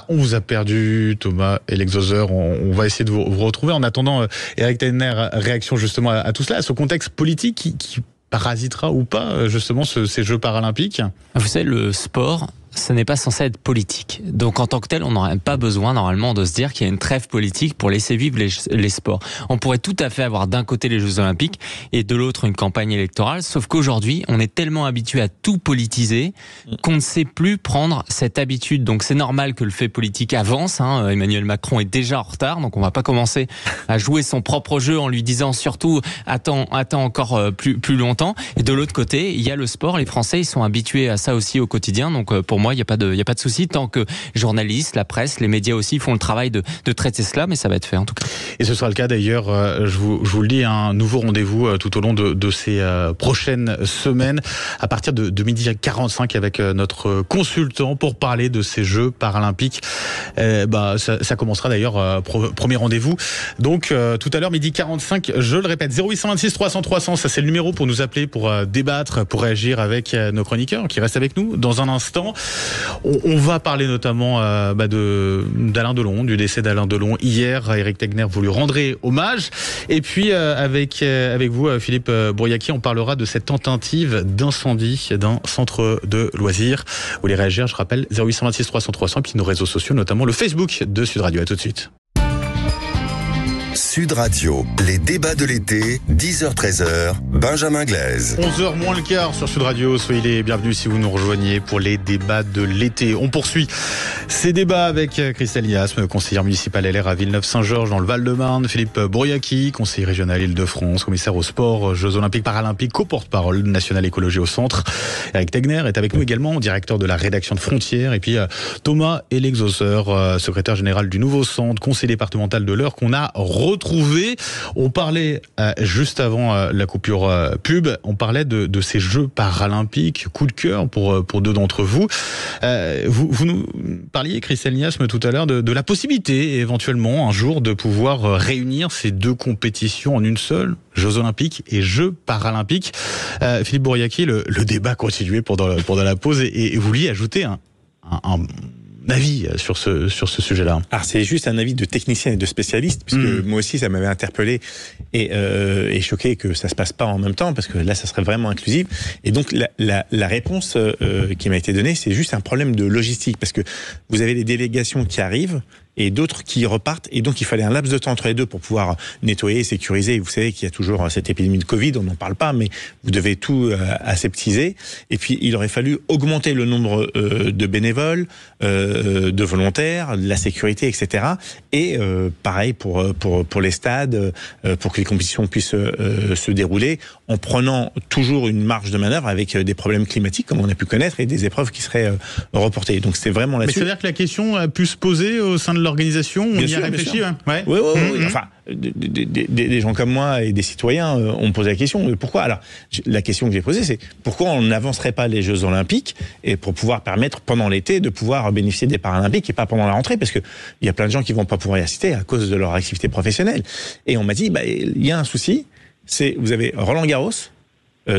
On vous a perdu, Thomas Elexoser. On va essayer de vous retrouver. En attendant, Eric Tegner, réaction justement à tout cela, à ce contexte politique qui parasitera ou pas justement ces Jeux paralympiques. Vous savez, le sport, ce n'est pas censé être politique. Donc en tant que tel, on n'aurait pas besoin normalement de se dire qu'il y a une trêve politique pour laisser vivre les sports. On pourrait tout à fait avoir d'un côté les Jeux Olympiques et de l'autre une campagne électorale, sauf qu'aujourd'hui, on est tellement habitué à tout politiser qu'on ne sait plus prendre cette habitude. Donc c'est normal que le fait politique avance. Emmanuel Macron est déjà en retard, donc on va pas commencer à jouer son propre jeu en lui disant surtout attends encore plus longtemps. Et de l'autre côté, il y a le sport. Les Français, ils sont habitués à ça aussi au quotidien. Donc pour moi, il n'y a pas de souci tant que journalistes, la presse, les médias aussi font le travail de traiter cela, mais ça va être fait en tout cas. Et ce sera le cas d'ailleurs, je vous le dis, un nouveau rendez-vous tout au long de ces prochaines semaines, à partir de 12h45 avec notre consultant pour parler de ces Jeux paralympiques. Ça commencera d'ailleurs, premier rendez-vous. Donc tout à l'heure, 12h45, je le répète, 0826 300 300, ça c'est le numéro pour nous appeler, pour débattre, pour réagir avec nos chroniqueurs qui restent avec nous dans un instant. On va parler notamment d'Alain Delon, du décès d'Alain Delon hier. Eric Tegner, vous lui rendrez hommage. Et puis avec vous, Philippe Bouriaki, on parlera de cette tentative d'incendie d'un centre de loisirs. Vous voulez réagir, je rappelle, 0826 300 300, et puis nos réseaux sociaux, notamment le Facebook de Sud Radio. À tout de suite. Sud Radio, les débats de l'été, 10h-13h, Benjamin Glaise. 11h moins le quart sur Sud Radio, soyez les bienvenus si vous nous rejoignez pour les débats de l'été. On poursuit ces débats avec Christelle Liasme, conseillère municipale LR à Villeneuve-Saint-Georges dans le Val-de-Marne, Philippe Bouriaki, conseiller régional Île-de-France, commissaire au sport, Jeux Olympiques Paralympiques, co-porte-parole national écologie au centre. Eric Tegner est avec nous également, directeur de la rédaction de Frontières, et puis Thomas Elexoser, secrétaire général du nouveau centre, conseiller départemental de l'Eure qu'on a retrouvé. On parlait juste avant la coupure pub, on parlait de ces Jeux paralympiques, coup de cœur pour deux d'entre vous. Vous nous parliez, Christelle Liasme, tout à l'heure de la possibilité éventuellement un jour de pouvoir réunir ces deux compétitions en une seule, Jeux Olympiques et Jeux Paralympiques. Philippe Bouriaki, le débat continuait pendant la pause et vous vouliez ajouter un avis sur ce sujet-là. Alors c'est juste un avis de technicien et de spécialiste, puisque moi aussi ça m'avait interpellé et choqué que ça se passe pas en même temps, parce que là ça serait vraiment inclusif. Et donc la réponse qui m'a été donnée, c'est juste un problème de logistique, parce que vous avez les délégations qui arrivent et d'autres qui repartent, et donc il fallait un laps de temps entre les deux pour pouvoir nettoyer, sécuriser. Vous savez qu'il y a toujours cette épidémie de Covid, on n'en parle pas, mais vous devez tout aseptiser. Et puis il aurait fallu augmenter le nombre de bénévoles, de volontaires, de la sécurité, etc. Et pareil pour les stades, pour que les compétitions puissent se dérouler, en prenant toujours une marge de manœuvre avec des problèmes climatiques, comme on a pu connaître, et des épreuves qui seraient reportées. Donc c'est vraiment là-dessus. Mais c'est-à-dire que la question a pu se poser au sein de l'organisation, on y a réfléchi. Oui. Enfin, des gens comme moi et des citoyens ont posé la question. Pourquoi ? Alors, la question que j'ai posée, c'est pourquoi on n'avancerait pas les Jeux Olympiques, et pour pouvoir permettre pendant l'été de pouvoir bénéficier des Paralympiques et pas pendant la rentrée, parce que il y a plein de gens qui vont pas pouvoir y assister à cause de leur activité professionnelle. Et on m'a dit, il y a un souci, c'est vous avez Roland Garros.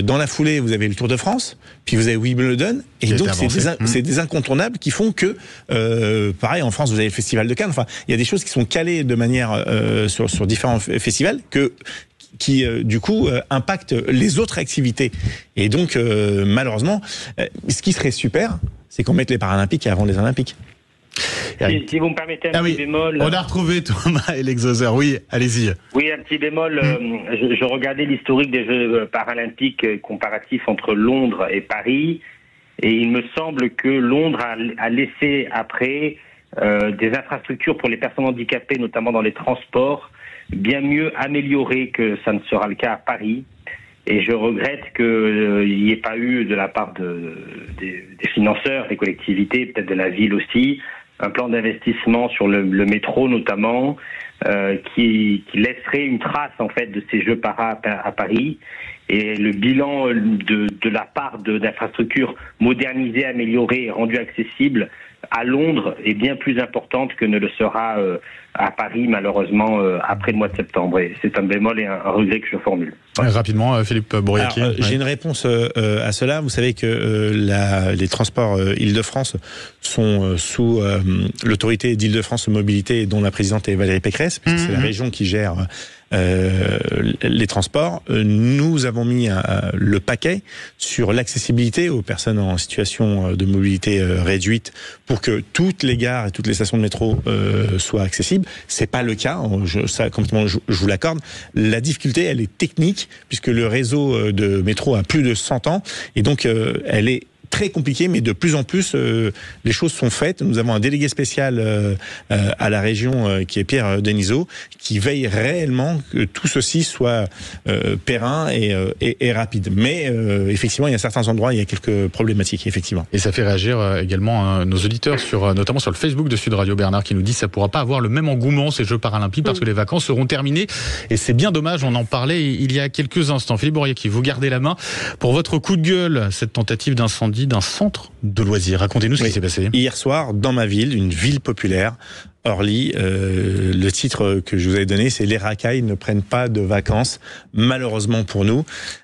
Dans la foulée, vous avez le Tour de France, puis vous avez Wimbledon, et donc c'est des incontournables qui font que, pareil, en France, vous avez le Festival de Cannes. Enfin, il y a des choses qui sont calées de manière sur différents festivals qui du coup impactent les autres activités. Et donc malheureusement, ce qui serait super, c'est qu'on mette les Paralympiques avant les Olympiques. Si vous me permettez un petit bémol. On a retrouvé Thomas et l'exoseur. Oui, allez-y. Oui, un petit bémol. Je regardais l'historique des Jeux paralympiques comparatifs entre Londres et Paris, et il me semble que Londres a laissé après des infrastructures pour les personnes handicapées, notamment dans les transports, bien mieux améliorées que ça ne sera le cas à Paris. Et je regrette qu'il n'y ait pas eu de la part des financeurs, des collectivités, peut-être de la ville aussi, un plan d'investissement sur le métro notamment, qui laisserait une trace en fait de ces Jeux para à Paris. Et le bilan de la part d'infrastructures modernisées, améliorées et rendues accessibles à Londres est bien plus importante que ne le sera à Paris, malheureusement, après le mois de septembre. Et c'est un bémol et un regret que je formule. Rapidement, Philippe Bouriaki. J'ai une réponse à cela. Vous savez que les transports Île-de-France sont sous l'autorité d'Île-de-France Mobilité, dont la présidente est Valérie Pécresse, puisque c'est la région qui gère les transports. Nous avons mis le paquet sur l'accessibilité aux personnes en situation de mobilité réduite pour que toutes les gares et toutes les stations de métro soient accessibles. C'est pas le cas, je vous l'accorde. La difficulté, elle est technique, puisque le réseau de métro a plus de 100 ans, et donc elle est très compliqué, mais de plus en plus, les choses sont faites. Nous avons un délégué spécial à la région qui est Pierre Denisot, qui veille réellement que tout ceci soit périn et rapide. Mais effectivement, il y a certains endroits, il y a quelques problématiques, effectivement. Et ça fait réagir également nos auditeurs, notamment sur le Facebook de Sud Radio. Bernard qui nous dit que ça ne pourra pas avoir le même engouement, ces Jeux paralympiques, parce que les vacances seront terminées. Et c'est bien dommage, on en parlait il y a quelques instants. Philippe Bouriaki, vous gardez la main pour votre coup de gueule, cette tentative d'incendie d'un centre de loisirs. Racontez-nous ce qui s'est passé. Hier soir, dans ma ville, une ville populaire, Orly, le titre que je vous avais donné, c'est « Les racailles ne prennent pas de vacances », malheureusement pour nous.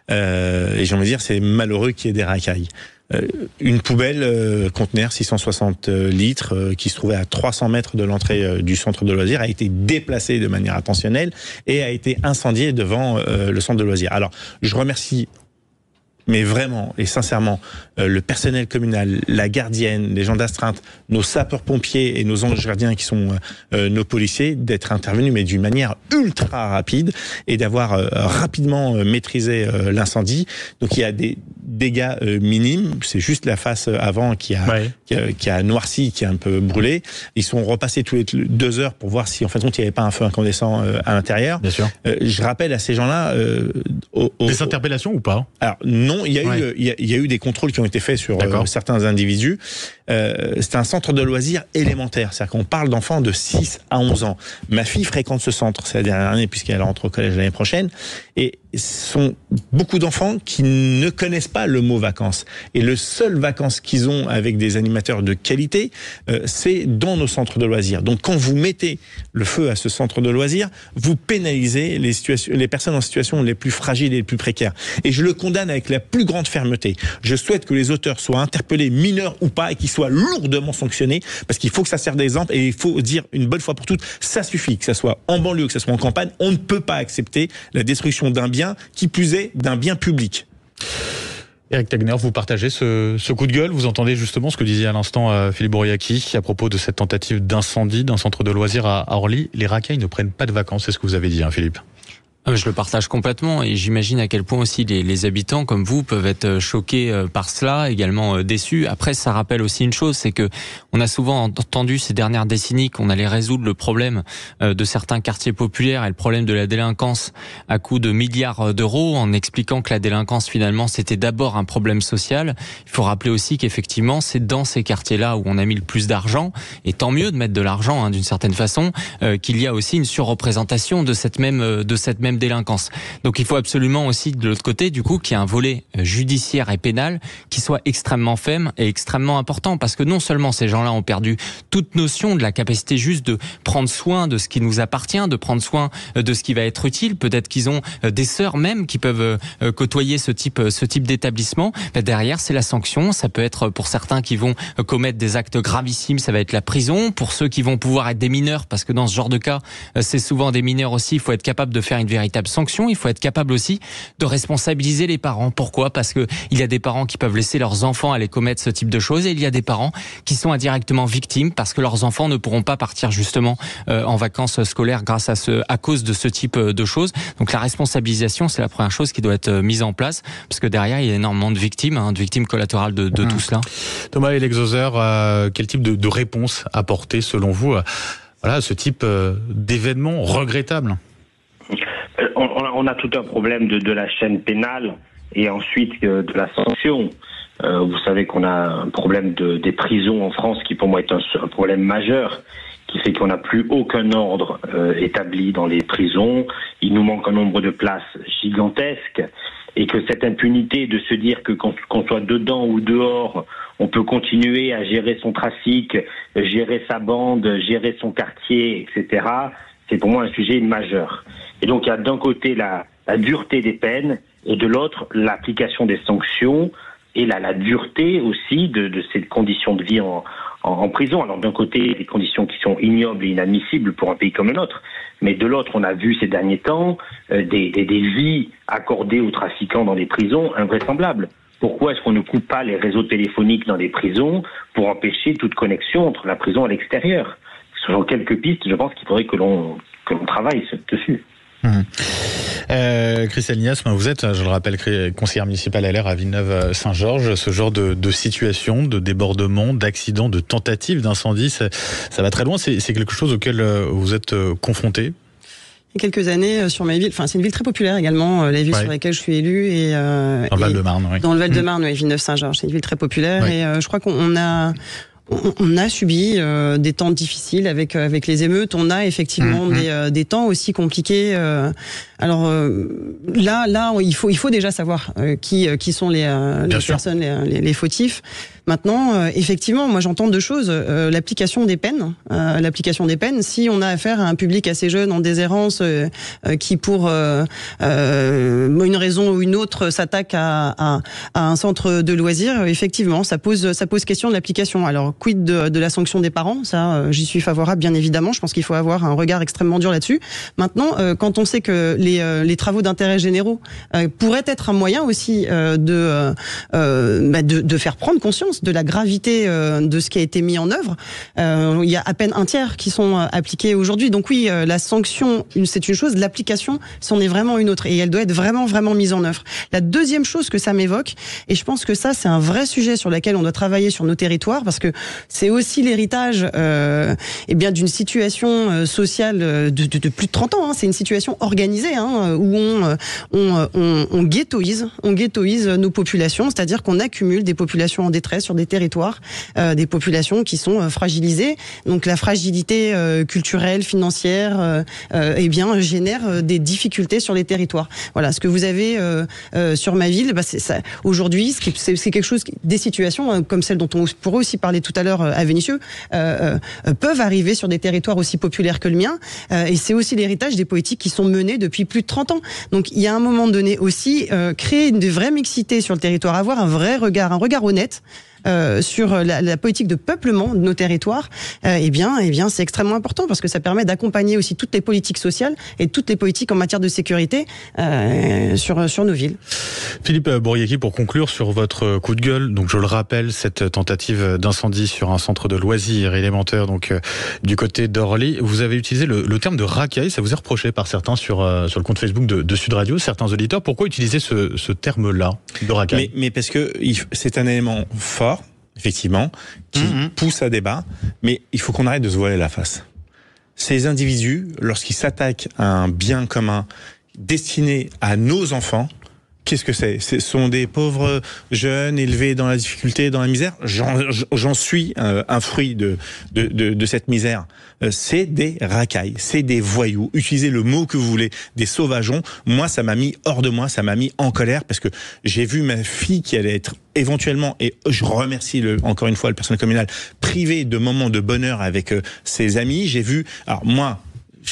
Et j'ai envie de dire, c'est malheureux qu'il y ait des racailles. Une poubelle conteneur 660 litres qui se trouvait à 300 mètres de l'entrée du centre de loisirs a été déplacée de manière intentionnelle et a été incendiée devant le centre de loisirs. Alors, je remercie mais vraiment et sincèrement, le personnel communal, la gardienne, les gens d'astreinte, nos sapeurs-pompiers et nos anges gardiens qui sont nos policiers, d'être intervenus, mais d'une manière ultra rapide et d'avoir rapidement maîtrisé l'incendie. Donc il y a des dégâts minimes, c'est juste la face avant qui a noirci, qui a un peu brûlé. Ils sont repassés tous les 2 heures pour voir si en fait il n'y avait pas un feu incandescent à l'intérieur. Bien sûr. Je rappelle à ces gens-là... des interpellations ou pas? Alors non, il y a eu des contrôles qui ont été faits sur certains individus. C'est un centre de loisirs élémentaire, c'est-à-dire qu'on parle d'enfants de 6 à 11 ans. Ma fille fréquente ce centre, c'est la dernière année puisqu'elle rentre au collège l'année prochaine, et ce sont beaucoup d'enfants qui ne connaissent pas le mot vacances. Et le seul vacances qu'ils ont avec des animateurs de qualité, c'est dans nos centres de loisirs. Donc quand vous mettez le feu à ce centre de loisirs, vous pénalisez les personnes en situation les plus fragiles et les plus précaires. Et je le condamne avec la plus grande fermeté. Je souhaite que les auteurs soient interpellés, mineurs ou pas, et qu'ils soient lourdement sanctionnés, parce qu'il faut que ça serve d'exemple, et il faut dire une bonne fois pour toutes, ça suffit, que ça soit en banlieue, que ça soit en campagne, on ne peut pas accepter la destruction d'un bien, qui plus est d'un bien public. Éric Tegner, vous partagez ce coup de gueule. Vous entendez justement ce que disait à l'instant Philippe Bouriaki à propos de cette tentative d'incendie d'un centre de loisirs à Orly. Les racailles ne prennent pas de vacances, c'est ce que vous avez dit, hein, Philippe. Je le partage complètement et j'imagine à quel point aussi les habitants comme vous peuvent être choqués par cela, également déçus. Après, ça rappelle aussi une chose, c'est que on a souvent entendu ces dernières décennies qu'on allait résoudre le problème de certains quartiers populaires et le problème de la délinquance à coût de milliards d'euros, en expliquant que la délinquance finalement c'était d'abord un problème social. Il faut rappeler aussi qu'effectivement c'est dans ces quartiers-là où on a mis le plus d'argent, et tant mieux de mettre de l'argent hein, d'une certaine façon, qu'il y a aussi une surreprésentation de cette même délinquance. Donc il faut absolument aussi de l'autre côté du coup qu'il y ait un volet judiciaire et pénal qui soit extrêmement ferme et extrêmement important, parce que non seulement ces gens-là ont perdu toute notion de la capacité juste de prendre soin de ce qui nous appartient, de prendre soin de ce qui va être utile, peut-être qu'ils ont des sœurs même qui peuvent côtoyer ce type d'établissement. Derrière c'est la sanction, ça peut être pour certains qui vont commettre des actes gravissimes, ça va être la prison, pour ceux qui vont pouvoir être des mineurs, parce que dans ce genre de cas c'est souvent des mineurs aussi, il faut être capable de faire une véritables sanctions. Il faut être capable aussi de responsabiliser les parents. Pourquoi ? Parce que il y a des parents qui peuvent laisser leurs enfants aller commettre ce type de choses, et il y a des parents qui sont indirectement victimes parce que leurs enfants ne pourront pas partir justement en vacances scolaires à cause de ce type de choses. Donc la responsabilisation, c'est la première chose qui doit être mise en place, parce que derrière il y a énormément de victimes collatérales de tout cela. Thomas et l'exhausteur, quel type de réponse apporter selon vous à ce type d'événement regrettable? On a tout un problème de la chaîne pénale et ensuite de la sanction. Vous savez qu'on a un problème des prisons en France qui pour moi est un problème majeur, qui fait qu'on n'a plus aucun ordre établi dans les prisons. Il nous manque un nombre de places gigantesques, et que cette impunité de se dire que qu'on soit dedans ou dehors, on peut continuer à gérer son trafic, gérer sa bande, gérer son quartier, etc., c'est pour moi un sujet majeur. Et donc il y a d'un côté la dureté des peines, et de l'autre l'application des sanctions, et la dureté aussi de ces conditions de vie en prison. Alors d'un côté, des conditions qui sont ignobles et inadmissibles pour un pays comme le nôtre, mais de l'autre, on a vu ces derniers temps des vies accordées aux trafiquants dans des prisons invraisemblables. Pourquoi est-ce qu'on ne coupe pas les réseaux téléphoniques dans les prisons pour empêcher toute connexion entre la prison et l'extérieur? Ce sont quelques pistes, je pense qu'il faudrait que l'on travaille dessus. Christelle Niasme, vous êtes, je le rappelle, conseillère municipale LR à Villeneuve-Saint-Georges. Ce genre de situation, de débordement, d'accident, de tentative d'incendie, ça va très loin. C'est quelque chose auquel vous êtes confronté? Il y a quelques années, sur ma ville, c'est une ville très populaire également, la ville sur laquelle je suis élu. Dans le Val-de-Marne, oui. Dans le Val-de-Marne, oui, Villeneuve-Saint-Georges, c'est une ville très populaire. Oui. Et je crois qu'on a subi des temps difficiles avec les émeutes. On a effectivement des temps aussi compliqués. Alors là, il faut déjà savoir qui sont les personnes, les fautifs. Maintenant, effectivement, moi j'entends deux choses. L'application des peines. Si on a affaire à un public assez jeune en déshérence qui, pour une raison ou une autre, s'attaque à un centre de loisirs, effectivement, ça pose question de l'application. Alors, quid de la sanction des parents? Ça, j'y suis favorable, bien évidemment. Je pense qu'il faut avoir un regard extrêmement dur là-dessus. Maintenant, quand on sait que les travaux d'intérêt généraux pourraient être un moyen aussi de faire prendre conscience de la gravité de ce qui a été mis en œuvre. Il y a à peine un tiers qui sont appliqués aujourd'hui. Donc oui, la sanction, c'est une chose, l'application, c'en est vraiment une autre. Et elle doit être vraiment, vraiment mise en œuvre. La deuxième chose que ça m'évoque, et je pense que ça, c'est un vrai sujet sur lequel on doit travailler sur nos territoires, parce que c'est aussi l'héritage d'une situation sociale de plus de 30 ans. C'est une situation organisée où on ghettoise nos populations, c'est-à-dire qu'on accumule des populations en détresse sur des territoires, des populations qui sont fragilisées. Donc la fragilité culturelle, financière, génère des difficultés sur les territoires. Voilà, ce que vous avez sur ma ville, c'est ça. Aujourd'hui, c'est quelque chose, des situations comme celle dont on pourrait aussi parler tout à l'heure à Vénissieux, peuvent arriver sur des territoires aussi populaires que le mien. Et c'est aussi l'héritage des politiques qui sont menées depuis plus de 30 ans. Donc il y a un moment donné aussi créer une vraie mixité sur le territoire, avoir un vrai regard, un regard honnête sur la politique de peuplement de nos territoires, c'est extrêmement important, parce que ça permet d'accompagner aussi toutes les politiques sociales et toutes les politiques en matière de sécurité sur nos villes. Philippe Bouriaki, pour conclure sur votre coup de gueule, donc je le rappelle, cette tentative d'incendie sur un centre de loisirs élémentaire, donc du côté d'Orly, vous avez utilisé le terme de racaille, ça vous est reproché par certains sur le compte Facebook de Sud Radio, certains auditeurs. Pourquoi utiliser ce terme-là de racaille? Mais parce que c'est un élément fort, effectivement, qui pousse à débat, mais il faut qu'on arrête de se voiler la face. Ces individus, lorsqu'ils s'attaquent à un bien commun destiné à nos enfants, qu'est-ce que c'est? Ce sont des pauvres jeunes élevés dans la difficulté, dans la misère. J'en suis un fruit de cette misère. C'est des racailles, c'est des voyous. Utilisez le mot que vous voulez, des sauvageons. Moi, ça m'a mis hors de moi, ça m'a mis en colère, parce que j'ai vu ma fille qui allait être éventuellement, et je remercie encore une fois le personnel communal, privée de moments de bonheur avec ses amis. J'ai vu, alors moi,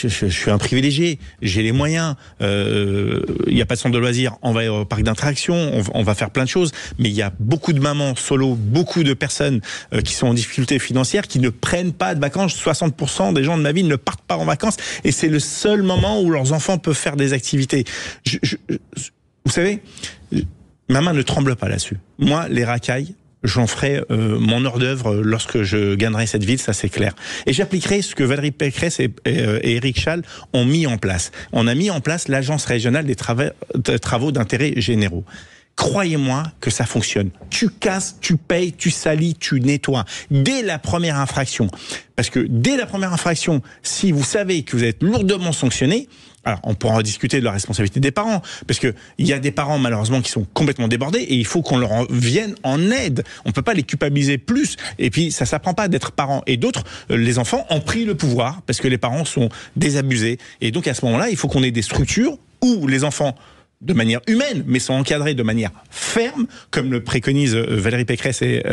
je suis un privilégié, j'ai les moyens, il n'y a pas de centre de loisirs, on va au parc d'attractions, on va faire plein de choses, mais il y a beaucoup de mamans solo, beaucoup de personnes qui sont en difficulté financière, qui ne prennent pas de vacances. 60% des gens de ma ville ne partent pas en vacances, et c'est le seul moment où leurs enfants peuvent faire des activités. Vous savez, ma main ne tremble pas là-dessus. Moi, les racailles, j'en ferai mon hors d'œuvre lorsque je gagnerai cette ville, ça c'est clair. Et j'appliquerai ce que Valérie Pécresse et Éric Schall ont mis en place. On a mis en place l'Agence régionale des travaux d'intérêt généraux. Croyez-moi que ça fonctionne. Tu casses, tu payes, tu salis, tu nettoies. Dès la première infraction. Parce que dès la première infraction, si vous savez que vous êtes lourdement sanctionné, alors on pourra discuter de la responsabilité des parents, parce que il y a des parents malheureusement qui sont complètement débordés et il faut qu'on leur vienne en aide. On peut pas les culpabiliser plus. Et puis ça s'apprend pas d'être parent. Et d'autres, les enfants ont pris le pouvoir parce que les parents sont désabusés. Et donc à ce moment-là, il faut qu'on ait des structures où les enfants, de manière humaine, mais sont encadrés de manière ferme, comme le préconise Valérie Pécresse et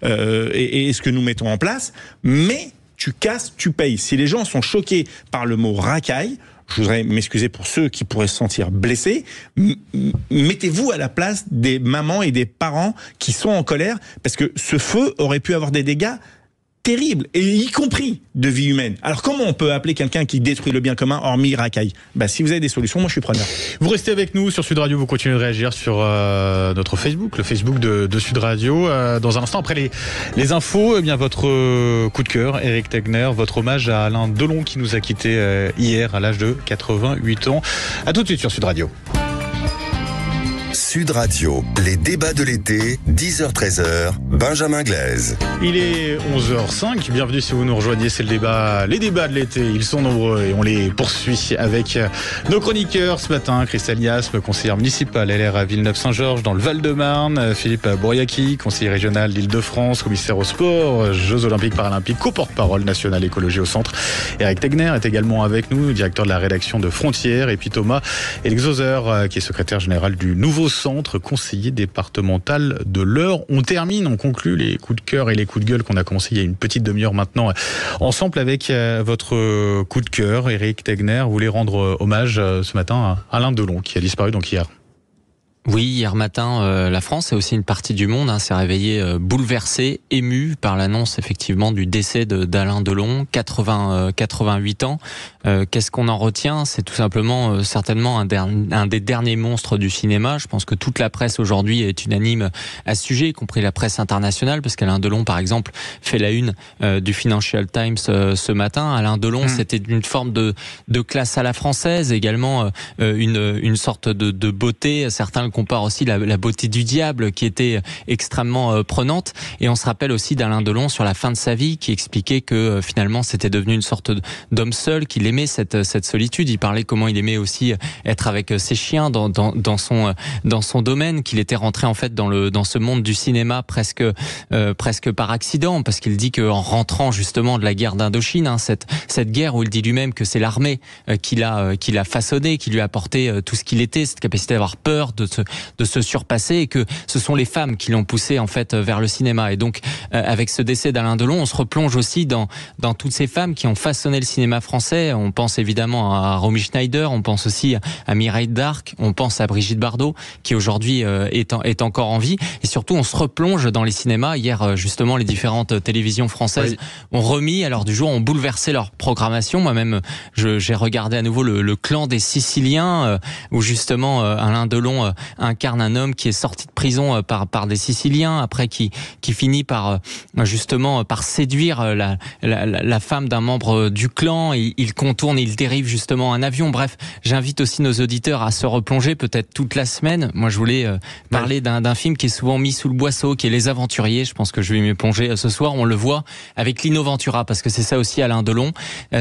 ce que nous mettons en place. Mais tu casses, tu payes. Si les gens sont choqués par le mot racaille, je voudrais m'excuser pour ceux qui pourraient se sentir blessés. Mettez-vous à la place des mamans et des parents qui sont en colère, parce que ce feu aurait pu avoir des dégâts terrible, et y compris de vie humaine. Alors comment on peut appeler quelqu'un qui détruit le bien commun hormis racaille? Si vous avez des solutions, moi je suis preneur. Vous restez avec nous sur Sud Radio, vous continuez de réagir sur notre Facebook, le Facebook de Sud Radio. Dans un instant, après les infos, eh bien votre coup de cœur, Éric Tegner, votre hommage à Alain Delon qui nous a quittés hier à l'âge de 88 ans. À tout de suite sur Sud Radio. Sud Radio, les débats de l'été, 10h-13h, Benjamin Glaise. Il est 11h05, bienvenue si vous nous rejoignez, c'est les débats de l'été, ils sont nombreux et on les poursuit avec nos chroniqueurs ce matin. Christelle Niasme, conseillère municipale LR à Villeneuve-Saint-Georges dans le Val-de-Marne, Philippe Bouriaki, conseiller régional d'Île-de-France, commissaire au sport, Jeux Olympiques Paralympiques, co-porte-parole national écologie au centre. Éric Tegner est également avec nous, directeur de la rédaction de Frontières, et puis Thomas Elxhauser, qui est secrétaire général du nouveau centre conseiller départemental de l'Eure. On termine, on conclut les coups de cœur et les coups de gueule qu'on a commencé il y a une petite demi-heure maintenant ensemble avec votre coup de cœur. Éric Tegner, vous voulez rendre hommage ce matin à Alain Delon qui a disparu donc hier. Oui, hier matin, la France et aussi une partie du monde s'est réveillée bouleversée, émue par l'annonce effectivement du décès d'Alain Delon, 88 ans. Qu'est-ce qu'on en retient? C'est tout simplement certainement un des derniers monstres du cinéma. Je pense que toute la presse aujourd'hui est unanime à ce sujet, y compris la presse internationale, parce qu'Alain Delon, par exemple, fait la une du Financial Times ce matin. Alain Delon, c'était une forme de classe à la française, également une sorte de beauté. Certains le comparent aussi la beauté du diable, qui était extrêmement prenante. Et on se rappelle aussi d'Alain Delon sur la fin de sa vie, qui expliquait que finalement c'était devenu une sorte d'homme seul, qu'il aimait cette solitude. Il parlait comment il aimait aussi être avec ses chiens dans son domaine, qu'il était rentré en fait dans ce monde du cinéma presque par accident, parce qu'il dit qu'en rentrant justement de la guerre d'Indochine, cette guerre où il dit lui-même que c'est l'armée qui l'a façonné, qui lui a apporté tout ce qu'il était, cette capacité d'avoir peur, de se surpasser, et que ce sont les femmes qui l'ont poussé en fait vers le cinéma. Et donc avec ce décès d'Alain Delon, on se replonge aussi dans toutes ces femmes qui ont façonné le cinéma français. On pense évidemment à Romy Schneider, on pense aussi à Mireille d'Arc, on pense à Brigitte Bardot qui aujourd'hui est encore en vie. Et surtout on se replonge dans les cinémas. Hier justement les différentes télévisions françaises ont remis à l'heure du jour, ont bouleversé leur programmation. Moi-même j'ai regardé à nouveau le Clan des Siciliens, où justement Alain Delon incarne un homme qui est sorti de prison par des Siciliens, après qui finit par justement par séduire la femme d'un membre du clan. Il contourne, il dérive justement un avion. Bref, j'invite aussi nos auditeurs à se replonger peut-être toute la semaine. Moi je voulais parler d'un film qui est souvent mis sous le boisseau, qui est Les Aventuriers. Je pense que je vais m'y plonger ce soir. On le voit avec Lino Ventura, parce que c'est ça aussi Alain Delon.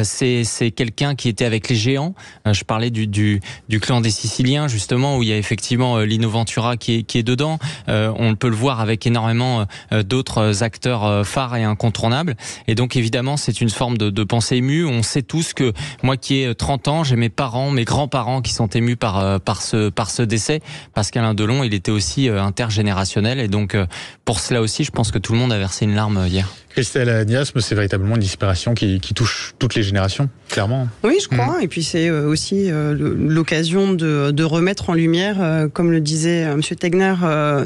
C'est quelqu'un qui était avec les géants. Je parlais du Clan des Siciliens justement, où il y a effectivement Lino Ventura qui est dedans. On peut le voir avec énormément d'autres acteurs phares et incontournables. Et donc évidemment c'est une forme de pensée émue. On sait tous que moi qui ai 30 ans, j'ai mes parents, mes grands-parents qui sont émus par ce décès, parce qu'Alain Delon il était aussi intergénérationnel, et donc pour cela aussi je pense que tout le monde a versé une larme hier. Christelle Niasme, c'est véritablement une disparition qui touche toutes les générations, clairement. Oui, je crois. Et puis c'est aussi l'occasion de remettre en lumière, comme le disait M. Tegner,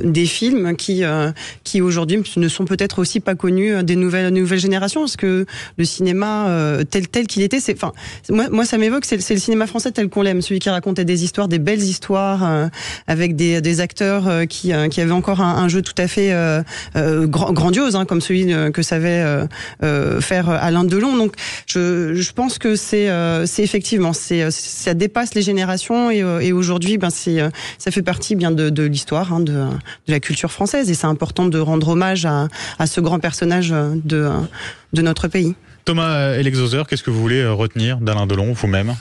des films qui aujourd'hui ne sont peut-être aussi pas connus des nouvelles générations, parce que le cinéma tel qu'il était, moi ça m'évoque, c'est le cinéma français tel qu'on l'aime, celui qui racontait des histoires, des belles histoires, avec des acteurs qui avaient encore un jeu tout à fait grandiose, comme celui que savait faire Alain Delon. Donc je pense que c'est effectivement ça dépasse les générations et aujourd'hui ça fait partie bien de l'histoire, de la culture française, et c'est important de rendre hommage à ce grand personnage de notre pays. Thomas Elexhauser, qu'est-ce que vous voulez retenir d'Alain Delon vous-même?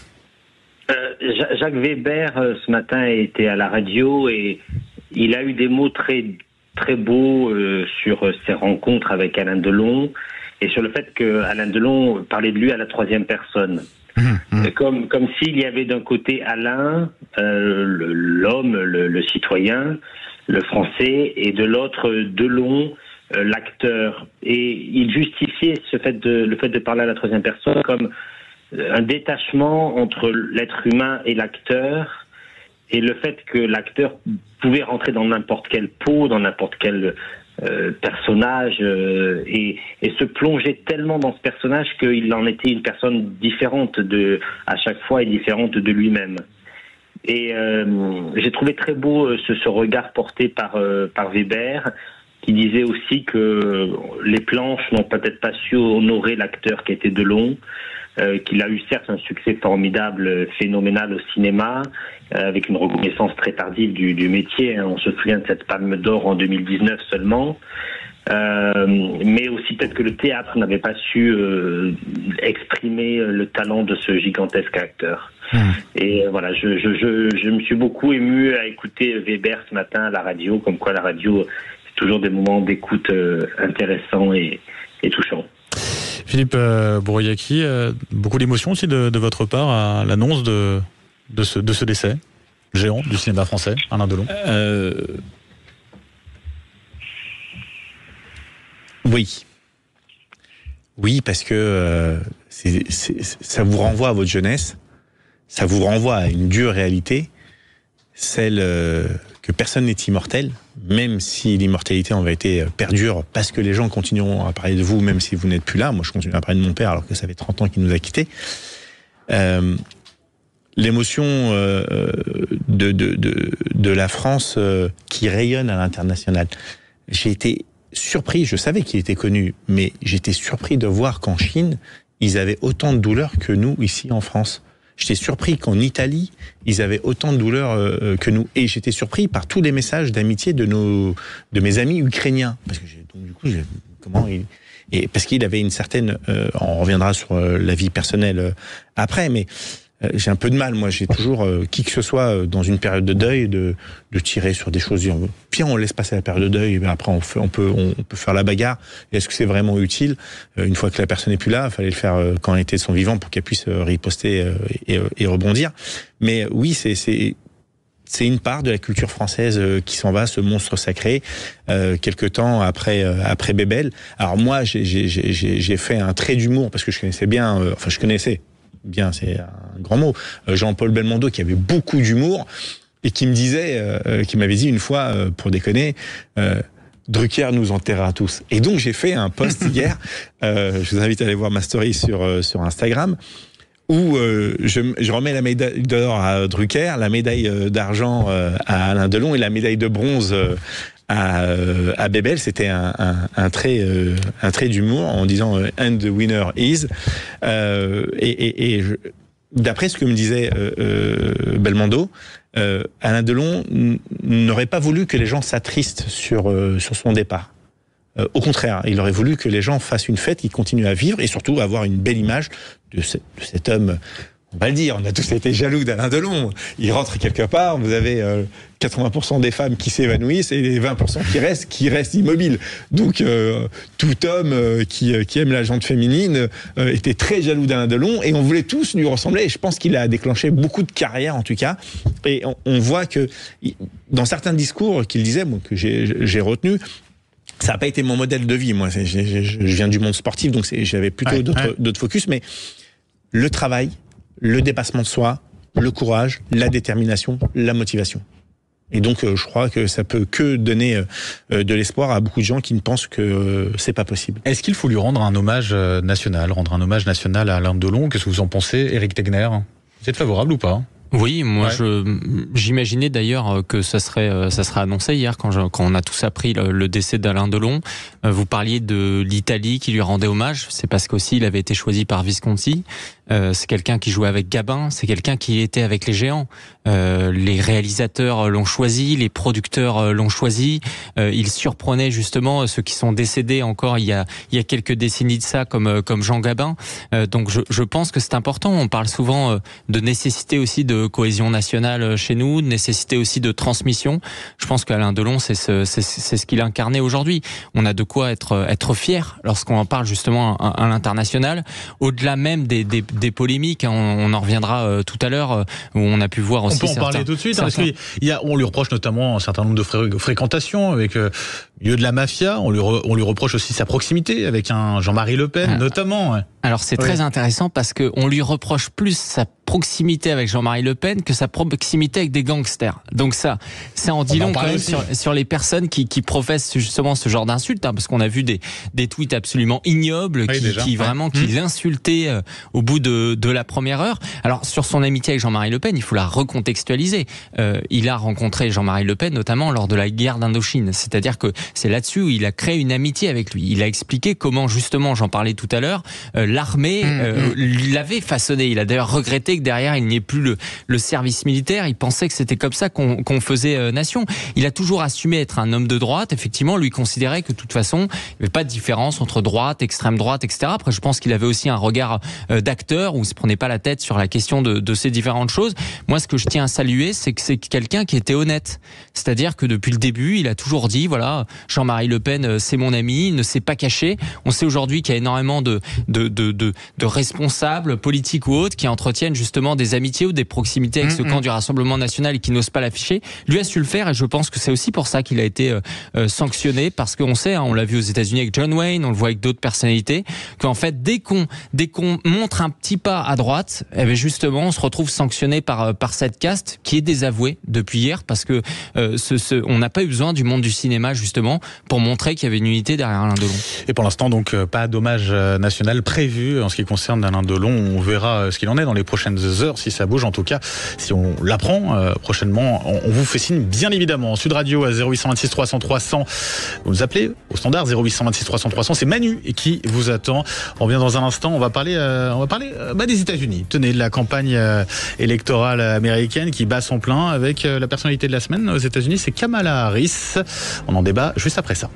Jacques Weber ce matin était à la radio et il a eu des mots très très beaux sur ses rencontres avec Alain Delon et sur le fait que Alain Delon parlait de lui à la troisième personne. Comme s'il y avait d'un côté Alain, l'homme, le citoyen, le français, et de l'autre Delon, l'acteur. Et il justifiait le fait de parler à la troisième personne comme un détachement entre l'être humain et l'acteur, et le fait que l'acteur pouvait rentrer dans n'importe quelle peau, dans n'importe quel personnage, et se plonger tellement dans ce personnage qu'il en était une personne différente à chaque fois et différente de lui-même. Et j'ai trouvé très beau ce regard porté par Weber, qui disait aussi que les planches n'ont peut-être pas su honorer l'acteur qui était Delon, qu'il a eu certes un succès formidable, phénoménal au cinéma, avec une reconnaissance très tardive du métier. On se souvient de cette Palme d'Or en 2019 seulement. Mais aussi peut-être que le théâtre n'avait pas su exprimer le talent de ce gigantesque acteur. Et voilà, je me suis beaucoup ému à écouter Weber ce matin à la radio, comme quoi la radio, c'est toujours des moments d'écoute intéressants et touchants. Philippe Brouillaki, beaucoup d'émotions aussi de votre part à l'annonce de ce décès géant du cinéma français, Alain Delon. Oui, parce que ça vous renvoie à votre jeunesse, ça vous renvoie à une dure réalité, celle que personne n'est immortel, même si l'immortalité en vérité perdure, parce que les gens continueront à parler de vous, même si vous n'êtes plus là. Moi, je continue à parler de mon père, alors que ça fait 30 ans qu'il nous a quittés. L'émotion de la France qui rayonne à l'international. J'ai été surpris, je savais qu'il était connu, mais j'étais surpris de voir qu'en Chine, ils avaient autant de douleurs que nous, ici en France. J'étais surpris qu'en Italie, ils avaient autant de douleurs que nous. Et j'étais surpris par tous les messages d'amitié de mes amis ukrainiens. Parce que donc, du coup, parce qu'il avait une certaine... on reviendra sur la vie personnelle après, mais j'ai un peu de mal. Moi, j'ai toujours, qui que ce soit, dans une période de deuil, de tirer sur des choses. Puis on laisse passer la période de deuil, et après on peut faire la bagarre. Est-ce que c'est vraiment utile? Une fois que la personne n'est plus là, il fallait le faire quand elle était de son vivant pour qu'elle puisse riposter et rebondir. Mais oui, c'est une part de la culture française qui s'en va, ce monstre sacré, quelque temps après Bébel. Alors moi, j'ai fait un trait d'humour parce que je connaissais bien, bien, c'est un grand mot, Jean-Paul Belmondo, qui avait beaucoup d'humour et qui me disait, qui m'avait dit une fois, pour déconner, Drucker nous enterrera tous. Et donc j'ai fait un post hier, je vous invite à aller voir ma story sur Instagram, où je remets la médaille d'or à Drucker, la médaille d'argent à Alain Delon et la médaille de bronze à Bébel. C'était un trait d'humour en disant and the winner is, d'après ce que me disait Belmondo, Alain Delon n'aurait pas voulu que les gens s'attristent sur son départ. Au contraire, il aurait voulu que les gens fassent une fête, qu'ils continuent à vivre et surtout avoir une belle image de cet homme. On va le dire, on a tous été jaloux d'Alain Delon. Il rentre quelque part, vous avez 80% des femmes qui s'évanouissent et les 20% qui restent immobiles. Donc, tout homme qui aime la jante féminine était très jaloux d'Alain Delon et on voulait tous lui ressembler. Et je pense qu'il a déclenché beaucoup de carrières, en tout cas. Et on voit que, dans certains discours qu'il disait, que j'ai retenu, Ça n'a pas été mon modèle de vie. Moi, je viens du monde sportif, donc j'avais plutôt d'autres focus. Mais le travail, le dépassement de soi, le courage, la détermination, la motivation. Et donc, je crois que ça peut que donner de l'espoir à beaucoup de gens qui ne pensent que c'est pas possible. Est-ce qu'il faut lui rendre un hommage national, à Alain Delon? Qu'est-ce que vous en pensez, Éric Tegner? Vous êtes favorable ou pas? Oui, moi j'imaginais d'ailleurs que ça serait annoncé hier quand on a tous appris le décès d'Alain Delon. Vous parliez de l'Italie qui lui rendait hommage, c'est parce qu'aussi il avait été choisi par Visconti. C'est quelqu'un qui jouait avec Gabin, c'est quelqu'un qui était avec les géants. Les réalisateurs l'ont choisi, les producteurs l'ont choisi. Il surprenait justement ceux qui sont décédés encore il y a quelques décennies de ça, comme Jean Gabin. Donc je pense que c'est important. On parle souvent de nécessité aussi de cohésion nationale chez nous, de nécessité aussi de transmission. Je pense qu'Alain Delon, c'est ce qu'il incarnait aujourd'hui. On a de quoi être fier lorsqu'on en parle justement à l'international, au-delà même des polémiques. On en reviendra tout à l'heure, où on a pu voir aussi. On peut en parler tout de suite, parce qu'on lui reproche notamment un certain nombre de fréquentations avec le milieu de la mafia. On lui reproche aussi sa proximité avec un Jean-Marie Le Pen, notamment. Alors c'est très intéressant parce qu'on lui reproche plus sa proximité avec Jean-Marie Le Pen que sa proximité avec des gangsters. Donc ça en dit long quand même sur les personnes qui professent justement ce genre d'insultes, parce qu'on a vu des tweets absolument ignobles qui l'insultaient au bout de la première heure. Alors sur son amitié avec Jean-Marie Le Pen, il faut la recontextualiser. Il a rencontré Jean-Marie Le Pen notamment lors de la guerre d'Indochine. C'est-à-dire que c'est là-dessus où il a créé une amitié avec lui. Il a expliqué comment justement, j'en parlais tout à l'heure, l'armée l'avait façonné. Il a d'ailleurs regretté que derrière il n'y ait plus le service militaire. Il pensait que c'était comme ça qu'on faisait nation. Il a toujours assumé être un homme de droite. Effectivement, lui considérait que de toute façon, il n'y avait pas de différence entre droite, extrême droite, etc. Après, je pense qu'il avait aussi un regard d'acteur où il ne se prenait pas la tête sur la question de ces différentes choses. Moi, ce que je tiens à saluer, c'est que c'est quelqu'un qui était honnête. C'est-à-dire que depuis le début, il a toujours dit, voilà, Jean-Marie Le Pen, c'est mon ami, il ne s'est pas caché. On sait aujourd'hui qu'il y a énormément de responsables politiques ou autres qui entretiennent justement des amitiés ou des proximités avec ce camp du Rassemblement national et qui n'osent pas l'afficher. Lui a su le faire et je pense que c'est aussi pour ça qu'il a été sanctionné, parce qu'on sait, on l'a vu aux États-Unis avec John Wayne, on le voit avec d'autres personnalités, qu'en fait dès qu'on montre un petit pas à droite, eh bien justement on se retrouve sanctionné par cette caste qui est désavouée depuis hier, parce que on n'a pas eu besoin du monde du cinéma justement pour montrer qu'il y avait une unité derrière Alain Delon. Et pour l'instant donc pas d'hommage national prévu en ce qui concerne Alain Delon. On verra ce qu'il en est dans les prochaines heures, si ça bouge. En tout cas, si on l'apprend prochainement, on vous fait signe bien évidemment. Sud Radio à 0826 300 300. Vous nous appelez au standard 0826 300 300. C'est Manu qui vous attend. On revient dans un instant. On va parler des États-Unis. Tenez, la campagne électorale américaine qui bat son plein avec la personnalité de la semaine aux États-Unis, c'est Kamala Harris. On en débat juste après ça.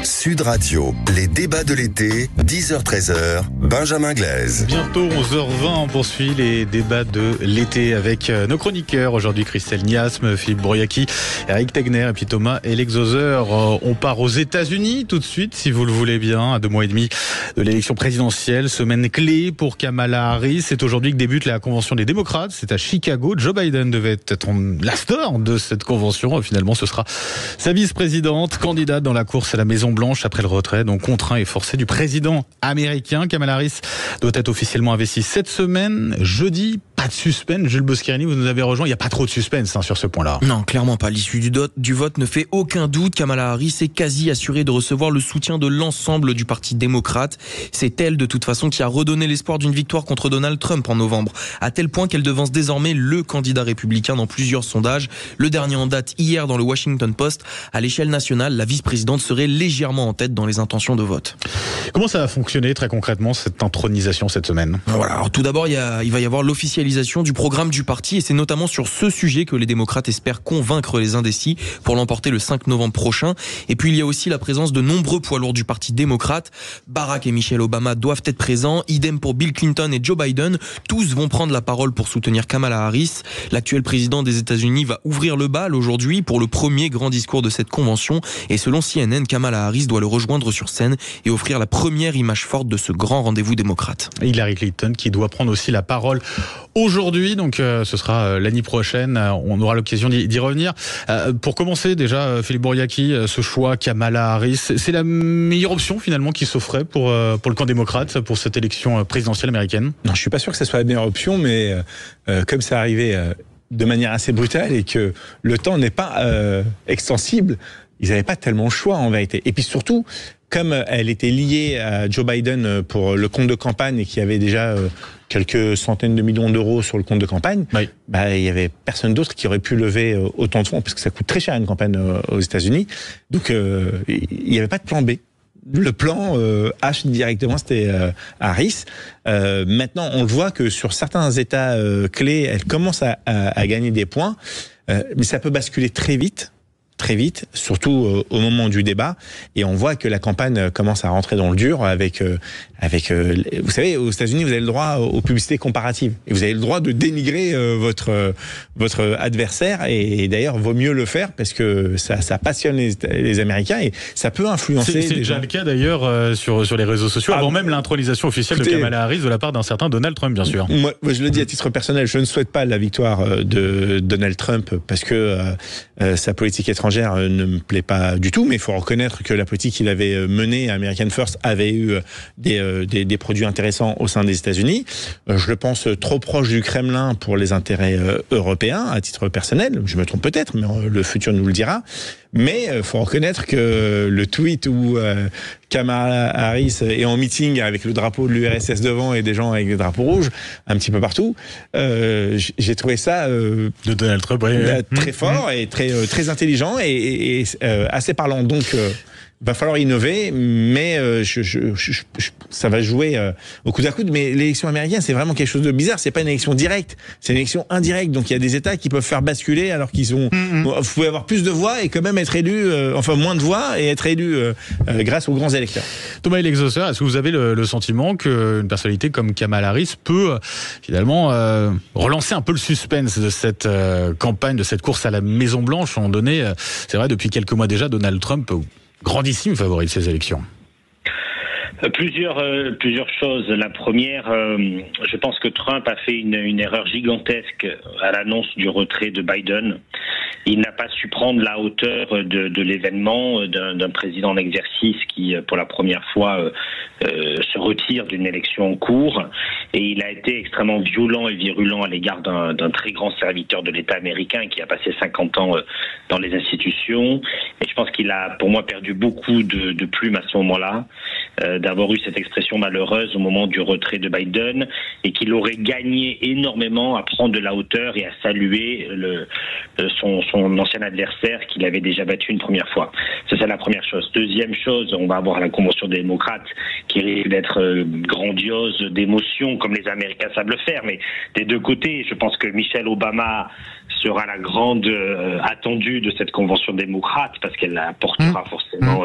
Sud Radio, les débats de l'été, 10h-13h, Benjamin Glaise. Bientôt 11h20, on poursuit les débats de l'été avec nos chroniqueurs. Aujourd'hui, Christelle Niasme, Philippe Bouriaki, Éric Tegner et puis Thomas Elexhauser. On part aux États-Unis tout de suite, si vous le voulez bien, à 2 mois et demi de l'élection présidentielle. Semaine clé pour Kamala Harris. C'est aujourd'hui que débute la convention des démocrates. C'est à Chicago. Joe Biden devait être la star de cette convention. Finalement, ce sera sa vice-présidente, candidate dans la course à la Maison-Blanche après le retrait, donc contraint et forcé du président américain. Kamala Harris doit être officiellement investie cette semaine, jeudi. Pas de suspense. Jules Boschirini, vous nous avez rejoint. Il n'y a pas trop de suspense sur ce point-là. Non, clairement pas. L'issue du vote ne fait aucun doute. Kamala Harris est quasi assurée de recevoir le soutien de l'ensemble du Parti démocrate. C'est elle, de toute façon, qui a redonné l'espoir d'une victoire contre Donald Trump en novembre, à tel point qu'elle devance désormais le candidat républicain dans plusieurs sondages. Le dernier en date hier dans le Washington Post. À l'échelle nationale, la vice-présidente serait légèrement en tête dans les intentions de vote. Comment ça va fonctionner très concrètement, cette intronisation cette semaine? Voilà. Alors tout d'abord, il va y avoir l'officialisation du programme du parti, et c'est notamment sur ce sujet que les démocrates espèrent convaincre les indécis pour l'emporter le 5 novembre prochain. Et puis il y a aussi la présence de nombreux poids lourds du parti démocrate. Barack et Michelle Obama doivent être présents, idem pour Bill Clinton et Joe Biden. Tous vont prendre la parole pour soutenir Kamala Harris. L'actuel président des États-Unis va ouvrir le bal aujourd'hui pour le premier grand discours de cette convention, et selon CNN, Kamala Harris doit le rejoindre sur scène et offrir la première image forte de ce grand rendez-vous démocrate. Hillary Clinton qui doit prendre aussi la parole aujourd'hui, donc ce sera l'année prochaine. On aura l'occasion d'y revenir. Pour commencer, déjà, Philippe Bouriaki, ce choix Kamala Harris, c'est la meilleure option finalement qui s'offrait pour le camp démocrate pour cette élection présidentielle américaine? Non, je suis pas sûr que ce soit la meilleure option, mais comme ça arrivait de manière assez brutale et que le temps n'est pas extensible, ils n'avaient pas tellement le choix en vérité. Et puis surtout, comme elle était liée à Joe Biden pour le compte de campagne et qu'il y avait déjà quelques centaines de millions d'euros sur le compte de campagne, oui. Il y avait personne d'autre qui aurait pu lever autant de fonds parce que ça coûte très cher une campagne aux États-Unis. Donc il n'y avait pas de plan B. Le plan H directement, c'était Harris. Maintenant, on le voit que sur certains États clés, elle commence à gagner des points, mais ça peut basculer très vite, surtout au moment du débat. Et on voit que la campagne commence à rentrer dans le dur avec vous savez, aux États-Unis, vous avez le droit aux publicités comparatives. Et vous avez le droit de dénigrer votre adversaire. Et d'ailleurs, vaut mieux le faire parce que ça passionne les Américains et ça peut influencer. C'est déjà le cas d'ailleurs sur les réseaux sociaux, avant même l'intronisation officielle de Kamala Harris de la part d'un certain Donald Trump, bien sûr. Moi, je le dis à titre personnel, je ne souhaite pas la victoire de Donald Trump parce que sa politique étrangère ne me plaît pas du tout. Mais il faut reconnaître que la politique qu'il avait menée, American First, avait eu des produits intéressants au sein des États-Unis. Je le pense trop proche du Kremlin pour les intérêts européens, à titre personnel. Je me trompe peut-être, mais le futur nous le dira. Mais il faut reconnaître que le tweet où Kamala Harris est en meeting avec le drapeau de l'URSS devant et des gens avec des drapeaux rouges un petit peu partout, j'ai trouvé ça de Donald Trump, très fort et très intelligent et assez parlant. Donc va falloir innover, mais ça va jouer au coude à coude. Mais l'élection américaine, c'est vraiment quelque chose de bizarre. C'est pas une élection directe, c'est une élection indirecte. Donc il y a des États qui peuvent faire basculer alors qu'ils ont. Vous pouvez avoir plus de voix et quand même être élu, enfin moins de voix et être élu grâce aux grands électeurs. Thomas Ilexaucer, est-ce que vous avez le sentiment qu'une personnalité comme Kamala Harris peut finalement relancer un peu le suspense de cette campagne, de cette course à la Maison Blanche? On donnait, c'est vrai, depuis quelques mois déjà, Donald Trump grandissime favori de ces élections. Plusieurs choses. La première, je pense que Trump a fait une erreur gigantesque à l'annonce du retrait de Biden. Il n'a pas su prendre la hauteur de l'événement d'un président en exercice qui, pour la première fois, se retire d'une élection en cours. Et il a été extrêmement violent et virulent à l'égard d'un très grand serviteur de l'État américain qui a passé 50 ans dans les institutions. Et je pense qu'il a, pour moi, perdu beaucoup de plumes à ce moment-là, d'avoir eu cette expression malheureuse au moment du retrait de Biden, et qu'il aurait gagné énormément à prendre de la hauteur et à saluer son ancien adversaire qu'il avait déjà battu une première fois. Ça, c'est la première chose. Deuxième chose, on va avoir la convention des démocrates qui risque d'être grandiose d'émotion, comme les Américains savent le faire, mais des deux côtés. Je pense que Michelle Obama sera la grande attendue de cette convention démocrate parce qu'elle apportera forcément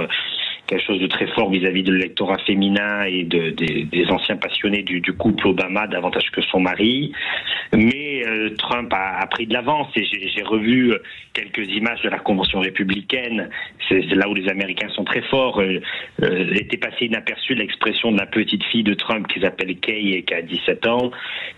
quelque chose de très fort vis-à-vis de l'électorat féminin et des anciens passionnés du couple Obama davantage que son mari. Mais Trump a pris de l'avance et j'ai revu quelques images de la convention républicaine. C'est là où les Américains sont très forts. Était passé inaperçu l'expression de la petite fille de Trump qui s'appelle Kay et qui a 17 ans.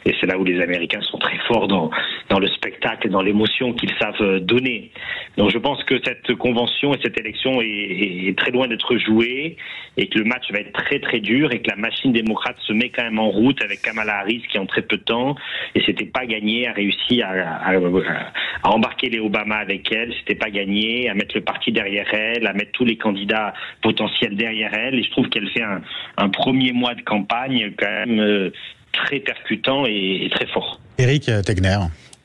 Et c'est là où les Américains sont très forts dans le spectacle et dans l'émotion qu'ils savent donner. Donc je pense que cette convention et cette élection est très loin d'être jouée et que le match va être très très dur et que la machine démocrate se met quand même en route avec Kamala Harris qui en très peu de temps, et c'était pas gagné, a réussi à embarquer les Obama avec elle, c'était pas gagné, à mettre le parti derrière elle, à mettre tous les candidats potentiels derrière elle, et je trouve qu'elle fait un premier mois de campagne quand même très percutant et très fort. Éric Tegner.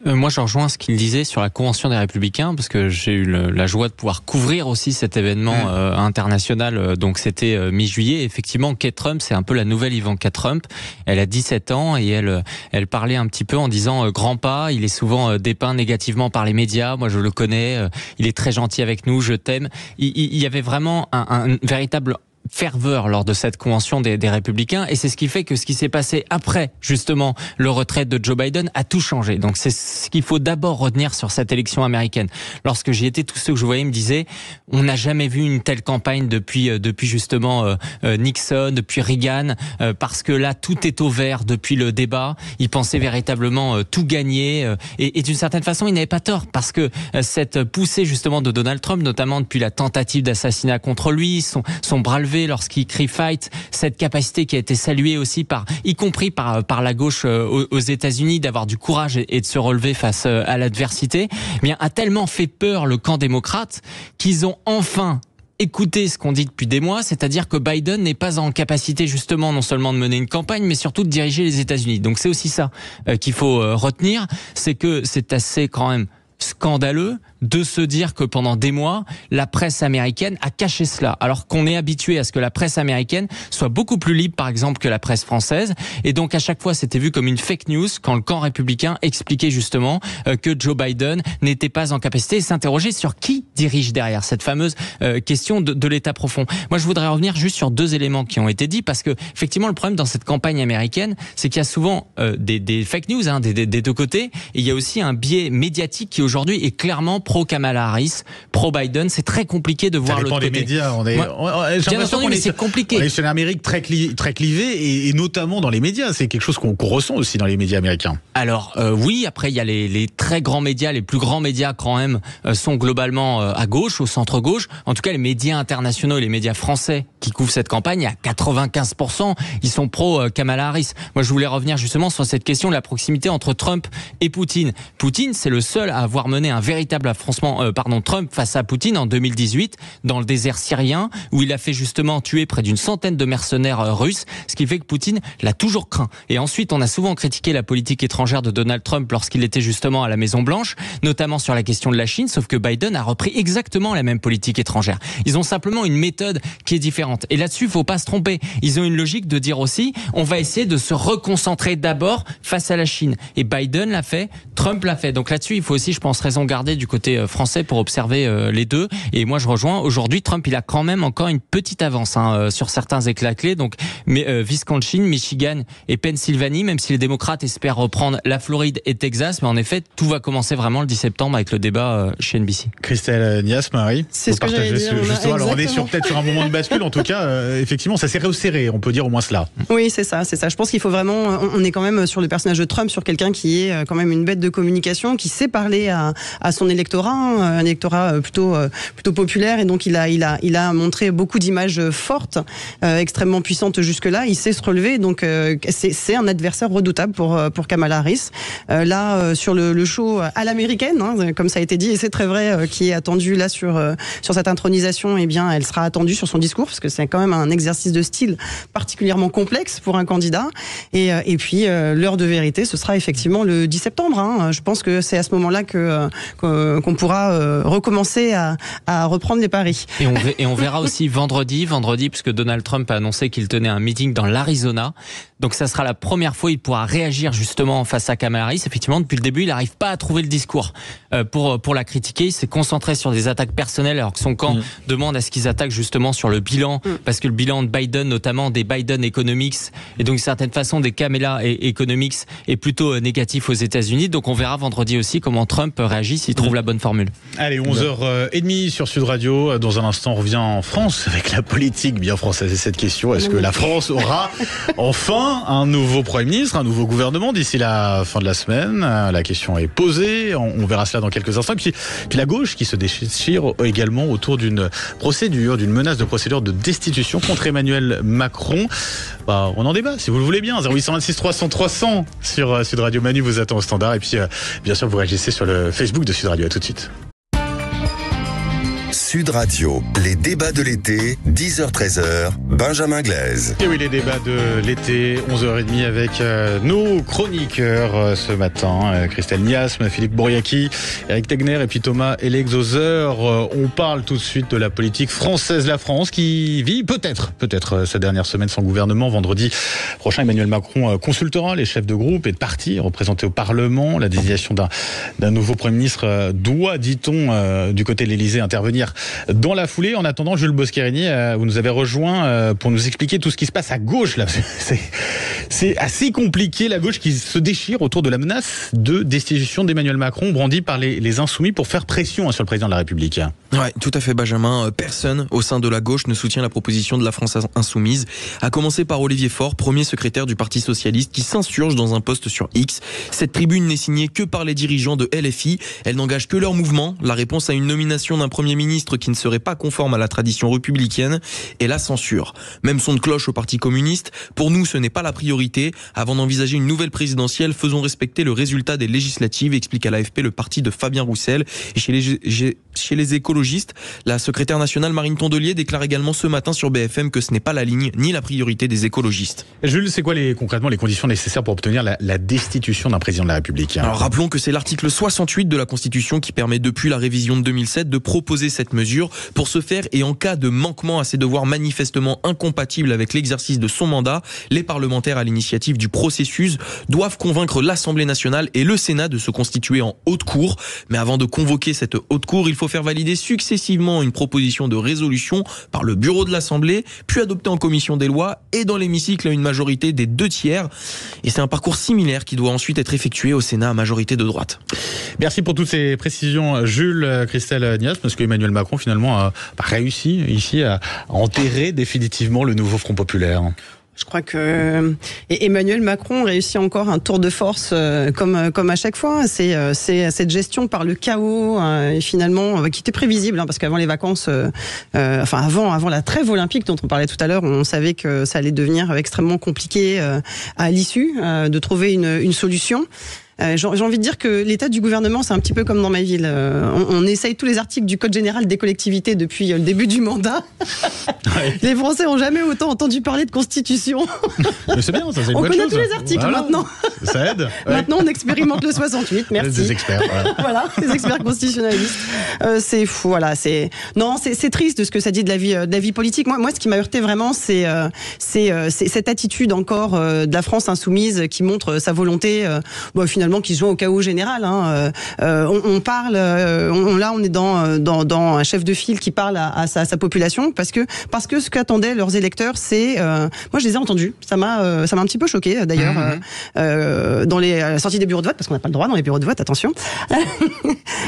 Moi, je rejoins ce qu'il disait sur la Convention des Républicains, parce que j'ai eu la joie de pouvoir couvrir aussi cet événement international. Donc, c'était mi-juillet. Effectivement, Kate Trump, c'est un peu la nouvelle Ivanka Trump. Elle a 17 ans et elle parlait un petit peu en disant grand pas. Il est souvent dépeint négativement par les médias. Moi, je le connais. Il est très gentil avec nous. Je t'aime. Il y avait vraiment un véritable ferveur lors de cette convention des Républicains, et c'est ce qui fait que ce qui s'est passé après, justement, le retrait de Joe Biden a tout changé. Donc c'est ce qu'il faut d'abord retenir sur cette élection américaine. Lorsque j'y étais, tous ceux que je voyais me disaient, on n'a jamais vu une telle campagne depuis justement Nixon, depuis Reagan, parce que là, tout est au vert depuis le débat. Ils pensaient véritablement tout gagner, et d'une certaine façon, ils n'avaient pas tort, parce que cette poussée justement de Donald Trump, notamment depuis la tentative d'assassinat contre lui, son bras levé lorsqu'il crie fight, cette capacité qui a été saluée aussi y compris par la gauche aux États-Unis, d'avoir du courage et de se relever face à l'adversité, eh bien, a tellement fait peur le camp démocrate qu'ils ont enfin écoutez ce qu'on dit depuis des mois, c'est-à-dire que Biden n'est pas en capacité justement non seulement de mener une campagne, mais surtout de diriger les États-Unis. Donc c'est aussi ça qu'il faut retenir, c'est que c'est assez quand même scandaleux de se dire que pendant des mois, la presse américaine a caché cela, alors qu'on est habitué à ce que la presse américaine soit beaucoup plus libre, par exemple, que la presse française. Et donc, à chaque fois, c'était vu comme une fake news quand le camp républicain expliquait justement que Joe Biden n'était pas en capacité de s'interroger sur qui dirige derrière cette fameuse question de l'État profond. Moi, je voudrais revenir juste sur 2 éléments qui ont été dits, parce que, effectivement, le problème dans cette campagne américaine, c'est qu'il y a souvent des fake news des 2 côtés, et il y a aussi un biais médiatique qui, aujourd'hui, est clairement pro-Kamala Harris, pro-Biden. C'est très compliqué de voir l'autre côté. Ça dépend des médias. Bien entendu, mais c'est compliqué. On est sur une Amérique très clivée, et notamment dans les médias. C'est quelque chose qu'on ressent aussi dans les médias américains. Alors, oui, après, il y a les très grands médias, les plus grands médias quand même, sont globalement à gauche, au centre-gauche. En tout cas, les médias internationaux et les médias français qui couvrent cette campagne, à 95%, ils sont pro-Kamala Harris. Moi, je voulais revenir justement sur cette question de la proximité entre Trump et Poutine. Poutine, c'est le seul à avoir mené un véritable Trump face à Poutine en 2018 dans le désert syrien, où il a fait justement tuer près d'une centaine de mercenaires russes, ce qui fait que Poutine l'a toujours craint. Et ensuite, on a souvent critiqué la politique étrangère de Donald Trump lorsqu'il était justement à la Maison Blanche, notamment sur la question de la Chine, sauf que Biden a repris exactement la même politique étrangère. Ils ont simplement une méthode qui est différente. Et là-dessus, il ne faut pas se tromper. Ils ont une logique de dire aussi, on va essayer de se reconcentrer d'abord face à la Chine. Et Biden l'a fait, Trump l'a fait. Donc là-dessus, il faut aussi, je pense, raison garder du côté français pour observer les deux. Et moi, je rejoins. Aujourd'hui, Trump, il a quand même encore une petite avance sur certains éclats clés. Donc, Wisconsin, Michigan et Pennsylvanie, même si les démocrates espèrent reprendre la Floride et Texas. Mais en effet, tout va commencer vraiment le 10 septembre avec le débat chez NBC. Christelle Nias, Marie, c'est ce que j'allais dire. Alors, on est peut-être sur un moment de bascule. En tout cas, effectivement, ça s'est resserré. On peut dire au moins cela. Oui, c'est ça. Je pense qu'il faut vraiment. On est quand même sur le personnage de Trump, sur quelqu'un qui est quand même une bête de communication, qui sait parler à son électorat, un électorat plutôt populaire, et donc il a montré beaucoup d'images fortes, extrêmement puissantes jusque-là. Il sait se relever, donc c'est un adversaire redoutable pour Kamala Harris. Là, sur le show à l'américaine, comme ça a été dit, et c'est très vrai, qui est attendu là sur cette intronisation, eh bien, elle sera attendue sur son discours, parce que c'est quand même un exercice de style particulièrement complexe pour un candidat. Et puis l'heure de vérité, ce sera effectivement le 10 septembre. Je pense que c'est à ce moment-là qu'on pourra recommencer à reprendre les paris. Et on verra aussi vendredi, puisque Donald Trump a annoncé qu'il tenait un meeting dans l'Arizona. Donc ça sera la première fois il pourra réagir justement face à Kamala Harris. Effectivement, depuis le début, il n'arrive pas à trouver le discours pour la critiquer. Il s'est concentré sur des attaques personnelles, alors que son camp demande à ce qu'ils attaquent justement sur le bilan, parce que le bilan de Biden, notamment des Biden Economics, et donc d'une certaine façon des Kamala Economics, est plutôt négatif aux États-Unis. Donc on verra vendredi aussi comment Trump réagit s'il trouve la bonne formule. Allez, 11h30 sur Sud Radio. Dans un instant, on revient en France avec la politique bien française et cette question. Est-ce que la France aura enfin un nouveau Premier ministre, un nouveau gouvernement d'ici la fin de la semaine? La question est posée. On verra cela dans quelques instants. Puis la gauche qui se déchire également autour d'une menace de procédure de destitution contre Emmanuel Macron. On en débat, si vous le voulez bien. 0826 300 300 sur Sud Radio. Manu vous attend au standard. Et puis, bien sûr, vous réagissez sur le Facebook de Sud Radio. À tout de suite. Sud Radio, les débats de l'été, 10h-13h, Benjamin Glaise. Et oui, les débats de l'été, 11h30 avec nos chroniqueurs ce matin, Christelle Miasme, Philippe Bouriaki, Eric Tegner et puis Thomas Elexoser. On parle tout de suite de la politique française, la France qui vit peut-être sa dernière semaine sans gouvernement. Vendredi prochain, Emmanuel Macron consultera les chefs de groupe et de partis représentés au Parlement. La désignation d'un nouveau Premier ministre doit, dit-on, du côté de l'Élysée, intervenir dans la foulée. En attendant, Jules Boschiarini, vous nous avez rejoint pour nous expliquer tout ce qui se passe à gauche. Là. C'est assez compliqué, la gauche qui se déchire autour de la menace de destitution d'Emmanuel Macron, brandie par les Insoumis pour faire pression sur le président de la République. Ouais, tout à fait, Benjamin. Personne au sein de la gauche ne soutient la proposition de la France Insoumise, à commencer par Olivier Faure, premier secrétaire du Parti Socialiste, qui s'insurge dans un post sur X. Cette tribune n'est signée que par les dirigeants de LFI. Elle n'engage que leur mouvement. La réponse à une nomination d'un Premier ministre qui ne serait pas conforme à la tradition républicaine est la censure. Même son de cloche au Parti communiste. Pour nous, ce n'est pas la priorité. Avant d'envisager une nouvelle présidentielle, faisons respecter le résultat des législatives, explique à l'AFP le parti de Fabien Roussel. Et chez les écologistes, la secrétaire nationale Marine Tondelier déclare également ce matin sur BFM que ce n'est pas la ligne ni la priorité des écologistes. Jules, c'est quoi concrètement les conditions nécessaires pour obtenir la destitution d'un président de la République? Alors rappelons que c'est l'article 68 de la Constitution qui permet depuis la révision de 2007 de proposer cette mesure. Pour ce faire et en cas de manquement à ses devoirs manifestement incompatibles avec l'exercice de son mandat, les parlementaires à l'initiative du processus doivent convaincre l'Assemblée nationale et le Sénat de se constituer en haute cour. Mais avant de convoquer cette haute cour, il faut faire valider successivement une proposition de résolution par le bureau de l'Assemblée, puis adopter en commission des lois et dans l'hémicycle à une majorité des 2/3. Et c'est un parcours similaire qui doit ensuite être effectué au Sénat à majorité de droite. Merci pour toutes ces précisions, Jules. Christelle Nias, parce qu'Emmanuel Macron finalement a réussi ici à enterrer définitivement le nouveau Front populaire. Je crois que Emmanuel Macron réussit encore un tour de force comme à chaque fois. C'est cette gestion par le chaos et finalement qui était prévisible parce qu'avant les vacances, avant la trêve olympique dont on parlait tout à l'heure, on savait que ça allait devenir extrêmement compliqué à l'issue de trouver une solution. J'ai envie de dire que l'état du gouvernement, c'est un petit peu comme dans ma ville. On essaye tous les articles du Code général des collectivités depuis le début du mandat. Ouais. Les Français n'ont jamais autant entendu parler de constitution. Mais c'est bien, ça, c'est une bonne chose. On connaît tous les articles maintenant. Ça aide. Ouais. Maintenant, on expérimente le 68. Merci. Des experts. Voilà, des experts constitutionnalistes. C'est fou. Voilà, c'est triste de ce que ça dit de la vie politique. Moi, ce qui m'a heurté vraiment, c'est cette attitude encore de la France insoumise qui montre sa volonté. Finalement, qui se joint au chaos général. On parle, on est dans un chef de file qui parle à sa population parce que ce qu'attendaient leurs électeurs, c'est, moi je les ai entendus. Ça m'a un petit peu choqué d'ailleurs dans la sortie des bureaux de vote parce qu'on n'a pas le droit dans les bureaux de vote. Attention.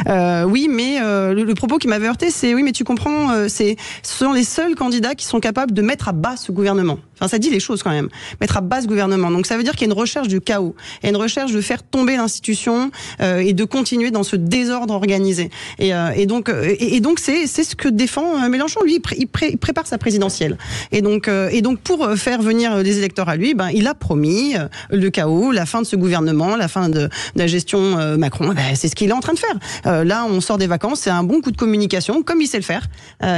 Oui, mais le propos qui m'avait heurté, c'est oui, mais tu comprends, ce sont les seuls candidats qui sont capables de mettre à bas ce gouvernement. Enfin, ça dit les choses quand même. Mettre à bas ce gouvernement. Donc ça veut dire qu'il y a une recherche du chaos, il y a une recherche de faire tomber l'institution et de continuer dans ce désordre organisé. Et donc c'est ce que défend Mélenchon. Lui, il prépare sa présidentielle. Et donc pour faire venir les électeurs à lui, il a promis le chaos, la fin de ce gouvernement, la fin de la gestion Macron. C'est ce qu'il est en train de faire. Là, on sort des vacances, c'est un bon coup de communication, comme il sait le faire.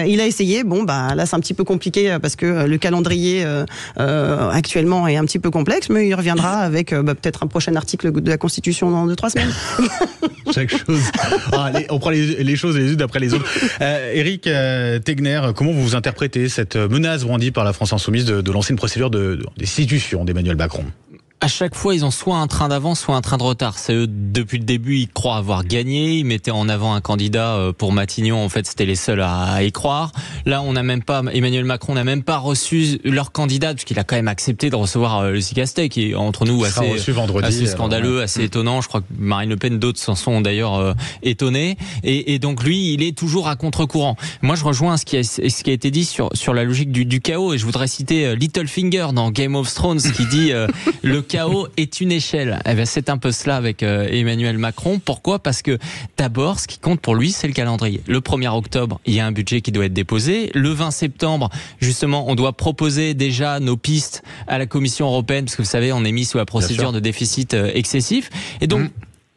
Il a essayé. Là, c'est un petit peu compliqué parce que le calendrier actuellement est un petit peu complexe, mais il reviendra avec peut-être un prochain article de la Constitution dans 2-3 semaines. Chaque chose. On prend les choses les unes après les autres. Éric Tegner, comment vous interprétez cette menace brandie par la France Insoumise de lancer une procédure de destitution d'Emmanuel Macron? À chaque fois, ils ont soit un train d'avance, soit un train de retard. C'est eux, depuis le début, ils croient avoir gagné. Ils mettaient en avant un candidat pour Matignon. En fait, c'était les seuls à y croire. Là, Emmanuel Macron n'a même pas reçu leur candidat, puisqu'il a quand même accepté de recevoir Lucie Castet, qui est entre nous assez scandaleux, assez étonnant. Je crois que Marine Le Pen, d'autres s'en sont d'ailleurs étonnés. Et donc, lui, il est toujours à contre-courant. Moi, je rejoins ce qui a été dit sur la logique du chaos. Et je voudrais citer Littlefinger dans Game of Thrones, qui dit le chaos est une échelle. Eh bien, c'est un peu cela avec Emmanuel Macron. Pourquoi ? Parce que d'abord, ce qui compte pour lui, c'est le calendrier. Le 1er octobre, il y a un budget qui doit être déposé. Le 20 septembre, justement, on doit proposer déjà nos pistes à la Commission européenne, parce que vous savez, on est mis sous la procédure de déficit excessif. Et donc,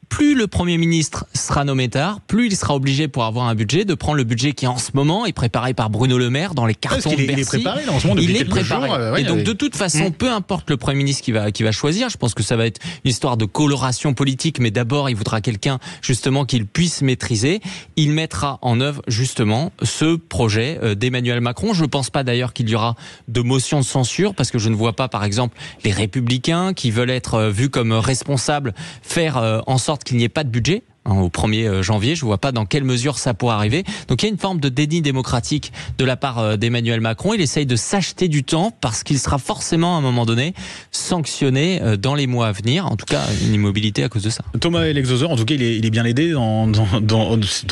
plus le Premier ministre sera nommé tard, plus il sera obligé, pour avoir un budget, de prendre le budget qui en ce moment est préparé par Bruno Le Maire dans les cartons de Bercy. Il est préparé là, en ce moment depuis quelques jours. Et donc de toute façon, peu importe le Premier ministre qui va choisir, je pense que ça va être une histoire de coloration politique, mais d'abord il voudra quelqu'un justement qu'il puisse maîtriser. Il mettra en œuvre justement ce projet d'Emmanuel Macron. Je ne pense pas d'ailleurs qu'il y aura de motion de censure, parce que je ne vois pas par exemple les Républicains qui veulent être vus comme responsables faire en sorte qu'il n'y ait pas de budget. au 1er janvier. Je ne vois pas dans quelle mesure ça pourrait arriver. Donc il y a une forme de déni démocratique de la part d'Emmanuel Macron. Il essaye de s'acheter du temps parce qu'il sera forcément à un moment donné sanctionné dans les mois à venir. En tout cas, une immobilité à cause de ça. Thomas Elexauzer, en tout cas, il est bien aidé dans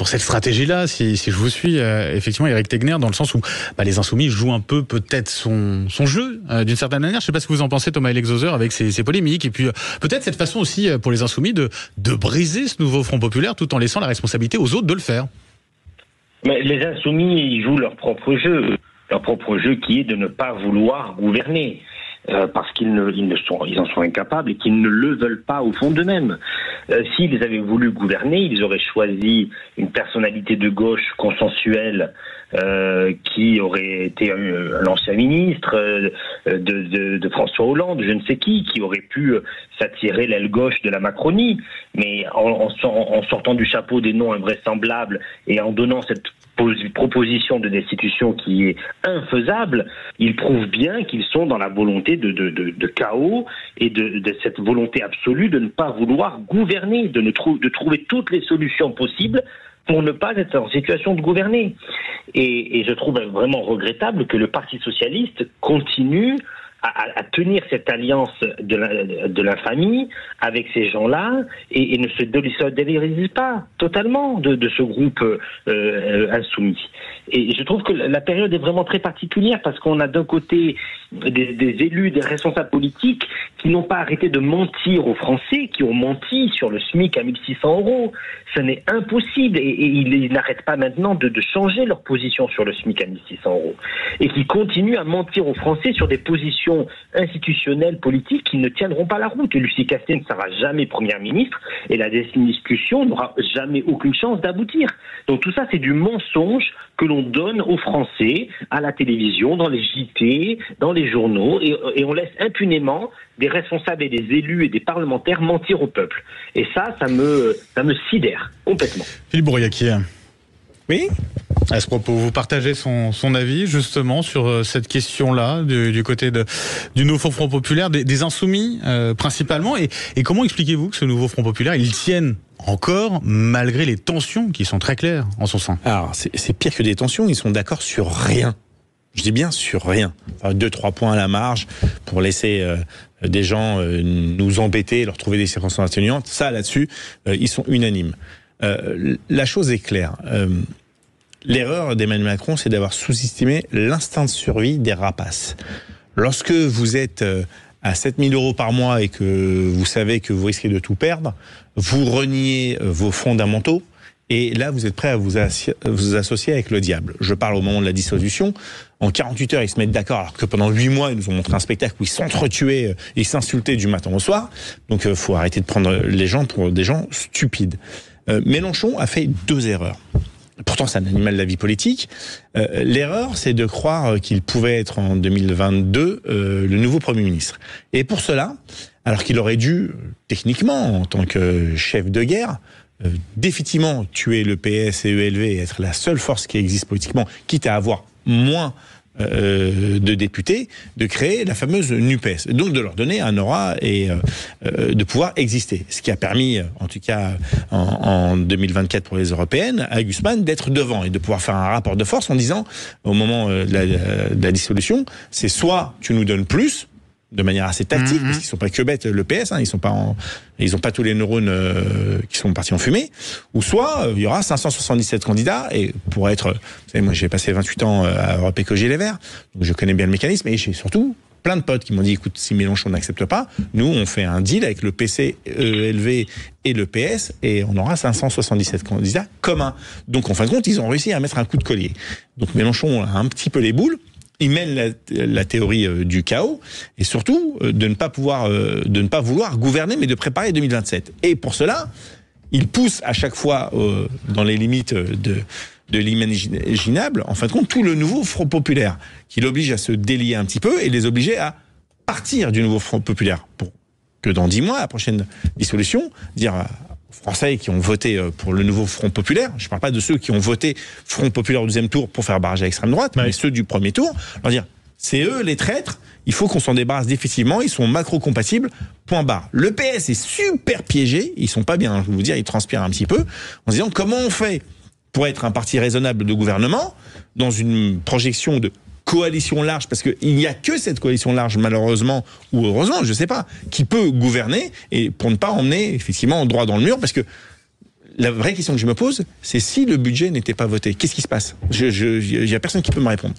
cette stratégie-là, si je vous suis, effectivement, Éric Tegner, dans le sens où les Insoumis jouent un peu peut-être son jeu, d'une certaine manière. Je ne sais pas ce que vous en pensez, Thomas Elexauzer, avec ces polémiques. Et puis peut-être cette façon aussi pour les Insoumis de briser ce nouveau Front populaire tout en laissant la responsabilité aux autres de le faire. Mais les Insoumis, ils jouent leur propre jeu qui est de ne pas vouloir gouverner. Parce qu'ils en sont incapables et qu'ils ne le veulent pas au fond d'eux-mêmes. S'ils avaient voulu gouverner, ils auraient choisi une personnalité de gauche consensuelle qui aurait été l'ancien ministre de François Hollande, je ne sais qui aurait pu s'attirer l'aile gauche de la Macronie. Mais en sortant du chapeau des noms invraisemblables et en donnant cette proposition de destitution qui est infaisable, ils prouvent bien qu'ils sont dans la volonté de chaos et de cette volonté absolue de ne pas vouloir gouverner, de trouver toutes les solutions possibles pour ne pas être en situation de gouverner. Et je trouve vraiment regrettable que le Parti socialiste continue à tenir cette alliance de l'infamie avec ces gens-là et ne se délocalise pas totalement de ce groupe insoumis. Et je trouve que la période est vraiment très particulière parce qu'on a d'un côté des élus, des responsables politiques qui n'ont pas arrêté de mentir aux Français, qui ont menti sur le SMIC à 1 600 €. Ce n'est impossible et ils n'arrêtent pas maintenant de changer leur position sur le SMIC à 1 600 € et qui continuent à mentir aux Français sur des positions institutionnelles, politiques qui ne tiendront pas la route. Et Lucie Castet ne sera jamais première ministre et la discussion n'aura jamais aucune chance d'aboutir. Donc tout ça, c'est du mensonge que l'on donne aux Français, à la télévision, dans les JT, dans les journaux, et on laisse impunément des responsables et des élus et des parlementaires mentir au peuple. Et ça me sidère complètement. Philippe Bourriaquier. Oui. À ce propos, vous partagez son avis justement sur cette question-là du côté du nouveau Front populaire, des Insoumis principalement, et comment expliquez-vous que ce nouveau Front populaire, il tienne encore malgré les tensions qui sont très claires en son sein? Alors c'est pire que des tensions, ils sont d'accord sur rien. Je dis bien sur rien. Enfin, 2-3 points à la marge pour laisser des gens nous embêter, leur trouver des circonstances atténuantes. Ça, là-dessus, ils sont unanimes. La chose est claire. L'erreur d'Emmanuel Macron, c'est d'avoir sous-estimé l'instinct de survie des rapaces. Lorsque vous êtes à 7 000 € par mois et que vous savez que vous risquez de tout perdre, vous reniez vos fondamentaux et là, vous êtes prêt à vous associer avec le diable. Je parle au moment de la dissolution. En 48 heures, ils se mettent d'accord alors que pendant 8 mois, ils nous ont montré un spectacle où ils s'entretuaient, ils s'insultaient du matin au soir. Donc, il faut arrêter de prendre les gens pour des gens stupides. Mélenchon a fait 2 erreurs. Pourtant, c'est un animal de la vie politique. L'erreur, c'est de croire qu'il pouvait être en 2022 le nouveau Premier ministre. Et pour cela, alors qu'il aurait dû, techniquement, en tant que chef de guerre, définitivement tuer le PS et ELV et être la seule force qui existe politiquement, quitte à avoir moins de députés, de créer la fameuse NUPES, donc de leur donner un aura et de pouvoir exister. Ce qui a permis, en tout cas en 2024 pour les européennes, à Guzman d'être devant et de pouvoir faire un rapport de force en disant, au moment de la dissolution, c'est soit tu nous donnes plus, de manière assez tactique, parce qu'ils sont pas que bêtes, le PS, ils ont pas tous les neurones qui sont partis en fumée, ou soit il y aura 577 candidats, et pour être, vous savez, moi j'ai passé 28 ans à Europe Écologie Les Verts, donc je connais bien le mécanisme, et j'ai surtout plein de potes qui m'ont dit, écoute, si Mélenchon n'accepte pas, nous on fait un deal avec le PC, ELV et le PS, et on aura 577 candidats communs. Donc en fin de compte, ils ont réussi à mettre un coup de collier. Donc Mélenchon a un petit peu les boules. Il mène la théorie du chaos et surtout de ne pas vouloir gouverner, mais de préparer 2027. Et pour cela, il pousse à chaque fois dans les limites de l'imaginable, en fin de compte, tout le nouveau Front populaire, qui l'oblige à se délier un petit peu et les obliger à partir du nouveau Front populaire pour que dans 10 mois, à la prochaine dissolution, dire Français qui ont voté pour le nouveau Front populaire, je ne parle pas de ceux qui ont voté Front populaire au 2e tour pour faire barrage à l'extrême droite, mais ceux du 1er tour, leur dire C'est eux les traîtres. Il faut qu'on s'en débarrasse définitivement. Ils sont macro-compatibles. Point barre. Le PS est super piégé. Ils sont pas bien. Je vais vous dire, ils transpirent un petit peu en se disant comment on fait pour être un parti raisonnable de gouvernement dans une projection de coalition large, parce qu'il n'y a que cette coalition large, malheureusement, ou heureusement, je ne sais pas, qui peut gouverner, et pour ne pas emmener, effectivement, droit dans le mur, parce que la vraie question que je me pose, c'est si le budget n'était pas voté, qu'est-ce qui se passe ? Il n'y a personne qui peut me répondre.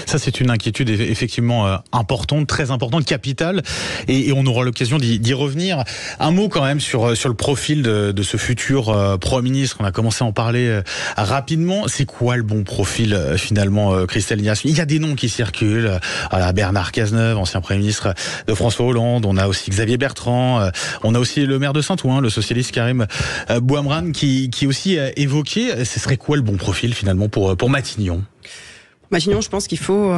Ça, c'est une inquiétude effectivement importante, très importante, capitale, et on aura l'occasion d'y revenir. Un mot quand même sur le profil de ce futur Premier ministre. On a commencé à en parler rapidement. C'est quoi le bon profil finalement, Christelle Niasse ? Il y a des noms qui circulent. Voilà, Bernard Cazeneuve, ancien Premier ministre de François Hollande. On a aussi Xavier Bertrand. On a aussi le maire de Saint-Ouen, le socialiste Karim Bouamrane, qui aussi évoqué. Ce serait quoi le bon profil finalement pour Matignon ? Matignon, je pense qu'il faut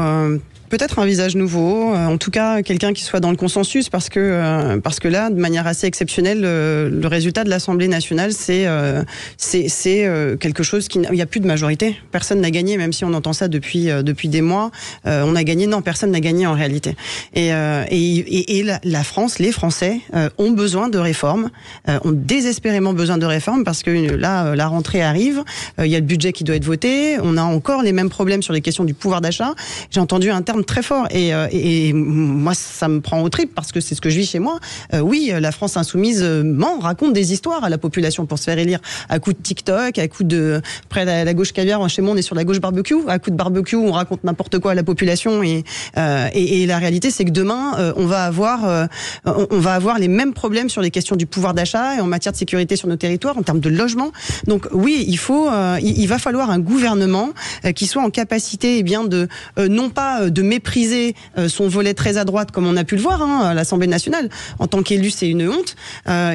peut-être un visage nouveau, en tout cas quelqu'un qui soit dans le consensus, parce que là, de manière assez exceptionnelle, le résultat de l'Assemblée nationale, c'est quelque chose il n'y a plus de majorité. Personne n'a gagné, même si on entend ça depuis des mois. On a gagné, non, personne n'a gagné en réalité. Et la France, les Français ont besoin de réformes, ont désespérément besoin de réformes, parce que là, la rentrée arrive, il y a le budget qui doit être voté, on a encore les mêmes problèmes sur les questions du pouvoir d'achat. J'ai entendu un terme très fort et moi ça me prend aux tripes parce que c'est ce que je vis chez moi. Oui, la France insoumise raconte des histoires à la population pour se faire élire à coup de TikTok, à coup de près la gauche caviar. Chez moi on est sur la gauche barbecue. À coup de barbecue on raconte n'importe quoi à la population et la réalité c'est que demain on va avoir les mêmes problèmes sur les questions du pouvoir d'achat et en matière de sécurité sur nos territoires, en termes de logement. Donc oui, il va falloir un gouvernement qui soit en capacité de non pas de mépriser son volet très à droite comme on a pu le voir à l'Assemblée nationale. En tant qu'élu, c'est une honte.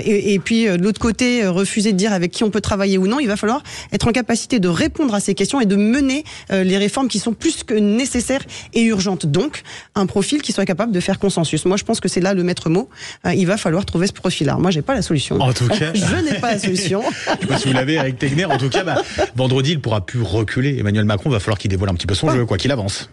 Et puis de l'autre côté, refuser de dire avec qui on peut travailler ou non. Il va falloir être en capacité de répondre à ces questions et de mener les réformes qui sont plus que nécessaires et urgentes. Donc, un profil qui soit capable de faire consensus. Moi, je pense que c'est là le maître mot. Il va falloir trouver ce profil-là. Moi, j'ai pas la solution. En tout cas, je n'ai pas la solution. Je sais pas si vous l'avez avec Tegner. En tout cas, vendredi, il pourra plus reculer. Emmanuel Macron va falloir qu'il dévoile un petit peu son jeu, quoi qu'il avance.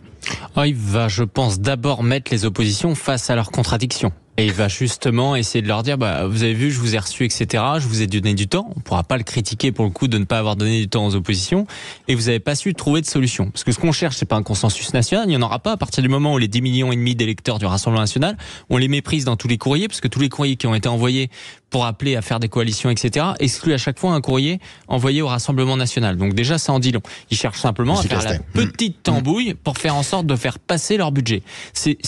Il va, je pense, d'abord mettre les oppositions face à leurs contradictions. Et il va justement essayer de leur dire, vous avez vu, je vous ai reçu, etc. Je vous ai donné du temps. On ne pourra pas le critiquer pour le coup de ne pas avoir donné du temps aux oppositions. Et vous n'avez pas su trouver de solution. Parce que ce qu'on cherche, c'est pas un consensus national. Il n'y en aura pas à partir du moment où les 10,5 millions d'électeurs du Rassemblement national, on les méprise dans tous les courriers, parce que tous les courriers qui ont été envoyés pour appeler à faire des coalitions, etc., excluent à chaque fois un courrier envoyé au Rassemblement national. Donc déjà, ça en dit long. Ils cherchent simplement à faire la petite tambouille pour faire en sorte de faire passer leur budget. C'est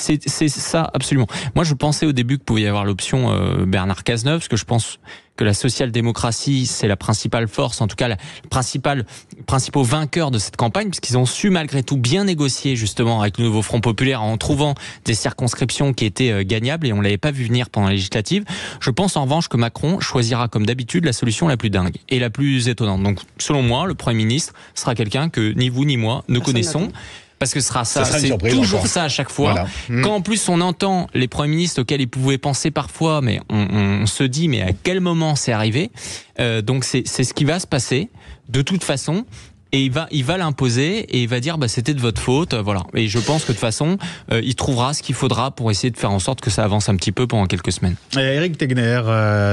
ça, absolument. Moi, je pensais au début que pouvait y avoir l'option Bernard Cazeneuve, parce que je pense que la social-démocratie, c'est la principale force, en tout cas, principaux vainqueurs de cette campagne, puisqu'ils ont su malgré tout bien négocier justement avec le nouveau Front populaire en trouvant des circonscriptions qui étaient gagnables et on l'avait pas vu venir pendant la législative. Je pense en revanche que Macron choisira comme d'habitude la solution la plus dingue et la plus étonnante. Donc, selon moi, le Premier ministre sera quelqu'un que ni vous ni moi ne connaissons. Parce que ce sera ça c'est toujours ça à chaque fois. Voilà. Quand en plus on entend les premiers ministres auxquels ils pouvaient penser parfois, mais on se dit mais à quel moment c'est arrivé. Donc c'est ce qui va se passer de toute façon. Et il va l'imposer et il va dire c'était de votre faute, voilà. Et je pense que de toute façon, il trouvera ce qu'il faudra pour essayer de faire en sorte que ça avance un petit peu pendant quelques semaines. Éric Tegner,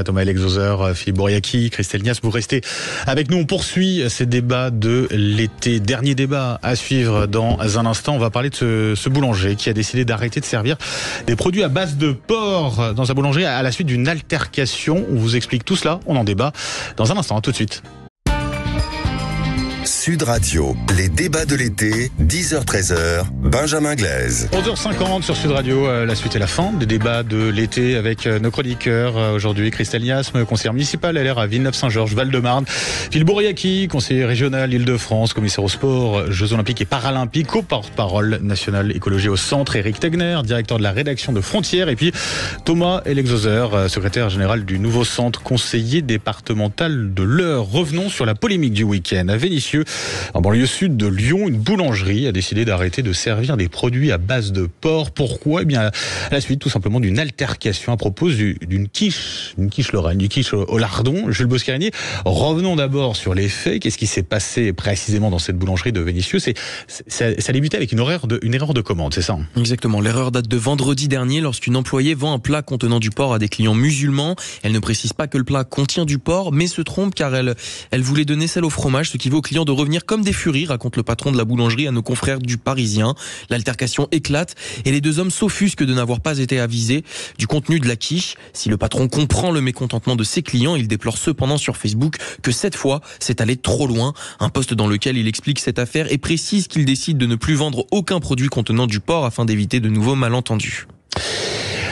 Thomas Alexoser, Philippe Bouriaki, Christelle Niasse, vous restez avec nous. On poursuit ces débats de l'été. Dernier débat à suivre dans un instant. On va parler de ce boulanger qui a décidé d'arrêter de servir des produits à base de porc dans sa boulangerie à la suite d'une altercation. On vous explique tout cela. On en débat dans un instant. À tout de suite. Sud Radio, les débats de l'été, 10h-13h, Benjamin Glaise. 11h50 sur Sud Radio, la suite et la fin des débats de l'été avec nos chroniqueurs. Aujourd'hui, Christelle Niasse, conseillère municipale LR à Villeneuve-Saint-Georges, Val-de-Marne. Phil Bouriaki, conseiller régional Île-de-France, commissaire au sport, Jeux Olympiques et Paralympiques, co-porte-parole national écologie au centre. Éric Tegner, directeur de la rédaction de Frontières. Et puis Thomas Alexoser, secrétaire général du nouveau centre conseiller départemental de l'Eure. Revenons sur la polémique du week-end. À Vénissieux, En banlieue sud de Lyon, une boulangerie a décidé d'arrêter de servir des produits à base de porc. Pourquoi ? Eh bien, à la suite, tout simplement, d'une altercation à propos d'une quiche Lorraine, du quiche au lardon. Jules Boscarigny, revenons d'abord sur les faits. Qu'est-ce qui s'est passé précisément dans cette boulangerie de Vénissieux ? Ça débutait avec une erreur de commande, c'est ça ? Exactement. L'erreur date de vendredi dernier lorsqu'une employée vend un plat contenant du porc à des clients musulmans. Elle ne précise pas que le plat contient du porc, mais se trompe car elle voulait donner celle au fromage, ce qui vaut aux clients de revenir comme des furies, raconte le patron de la boulangerie à nos confrères du Parisien. L'altercation éclate et les deux hommes s'offusquent de n'avoir pas été avisés du contenu de la quiche. Si le patron comprend le mécontentement de ses clients, il déplore cependant sur Facebook que cette fois, c'est allé trop loin. Un post dans lequel il explique cette affaire et précise qu'il décide de ne plus vendre aucun produit contenant du porc afin d'éviter de nouveaux malentendus.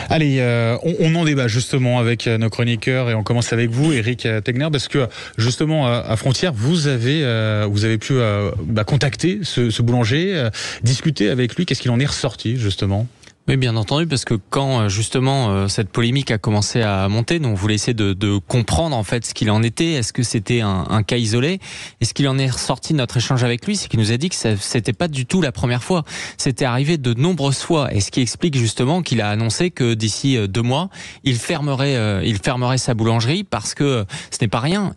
Allez, on en débat justement avec nos chroniqueurs et on commence avec vous, Eric Tegner, parce que justement à Frontières, vous avez pu contacter ce boulanger, discuter avec lui. Qu'est-ce qu'il en est ressorti justement ? Oui, bien entendu, parce que quand justement cette polémique a commencé à monter, nous on voulait essayer de comprendre en fait ce qu'il en était. Est-ce que c'était un cas isolé ? Et ce qu'il en est ressorti de notre échange avec lui, c'est qu'il nous a dit que c'était pas du tout la première fois. C'était arrivé de nombreuses fois, et ce qui explique justement qu'il a annoncé que d'ici 2 mois, il fermerait sa boulangerie parce que ce n'est pas rien.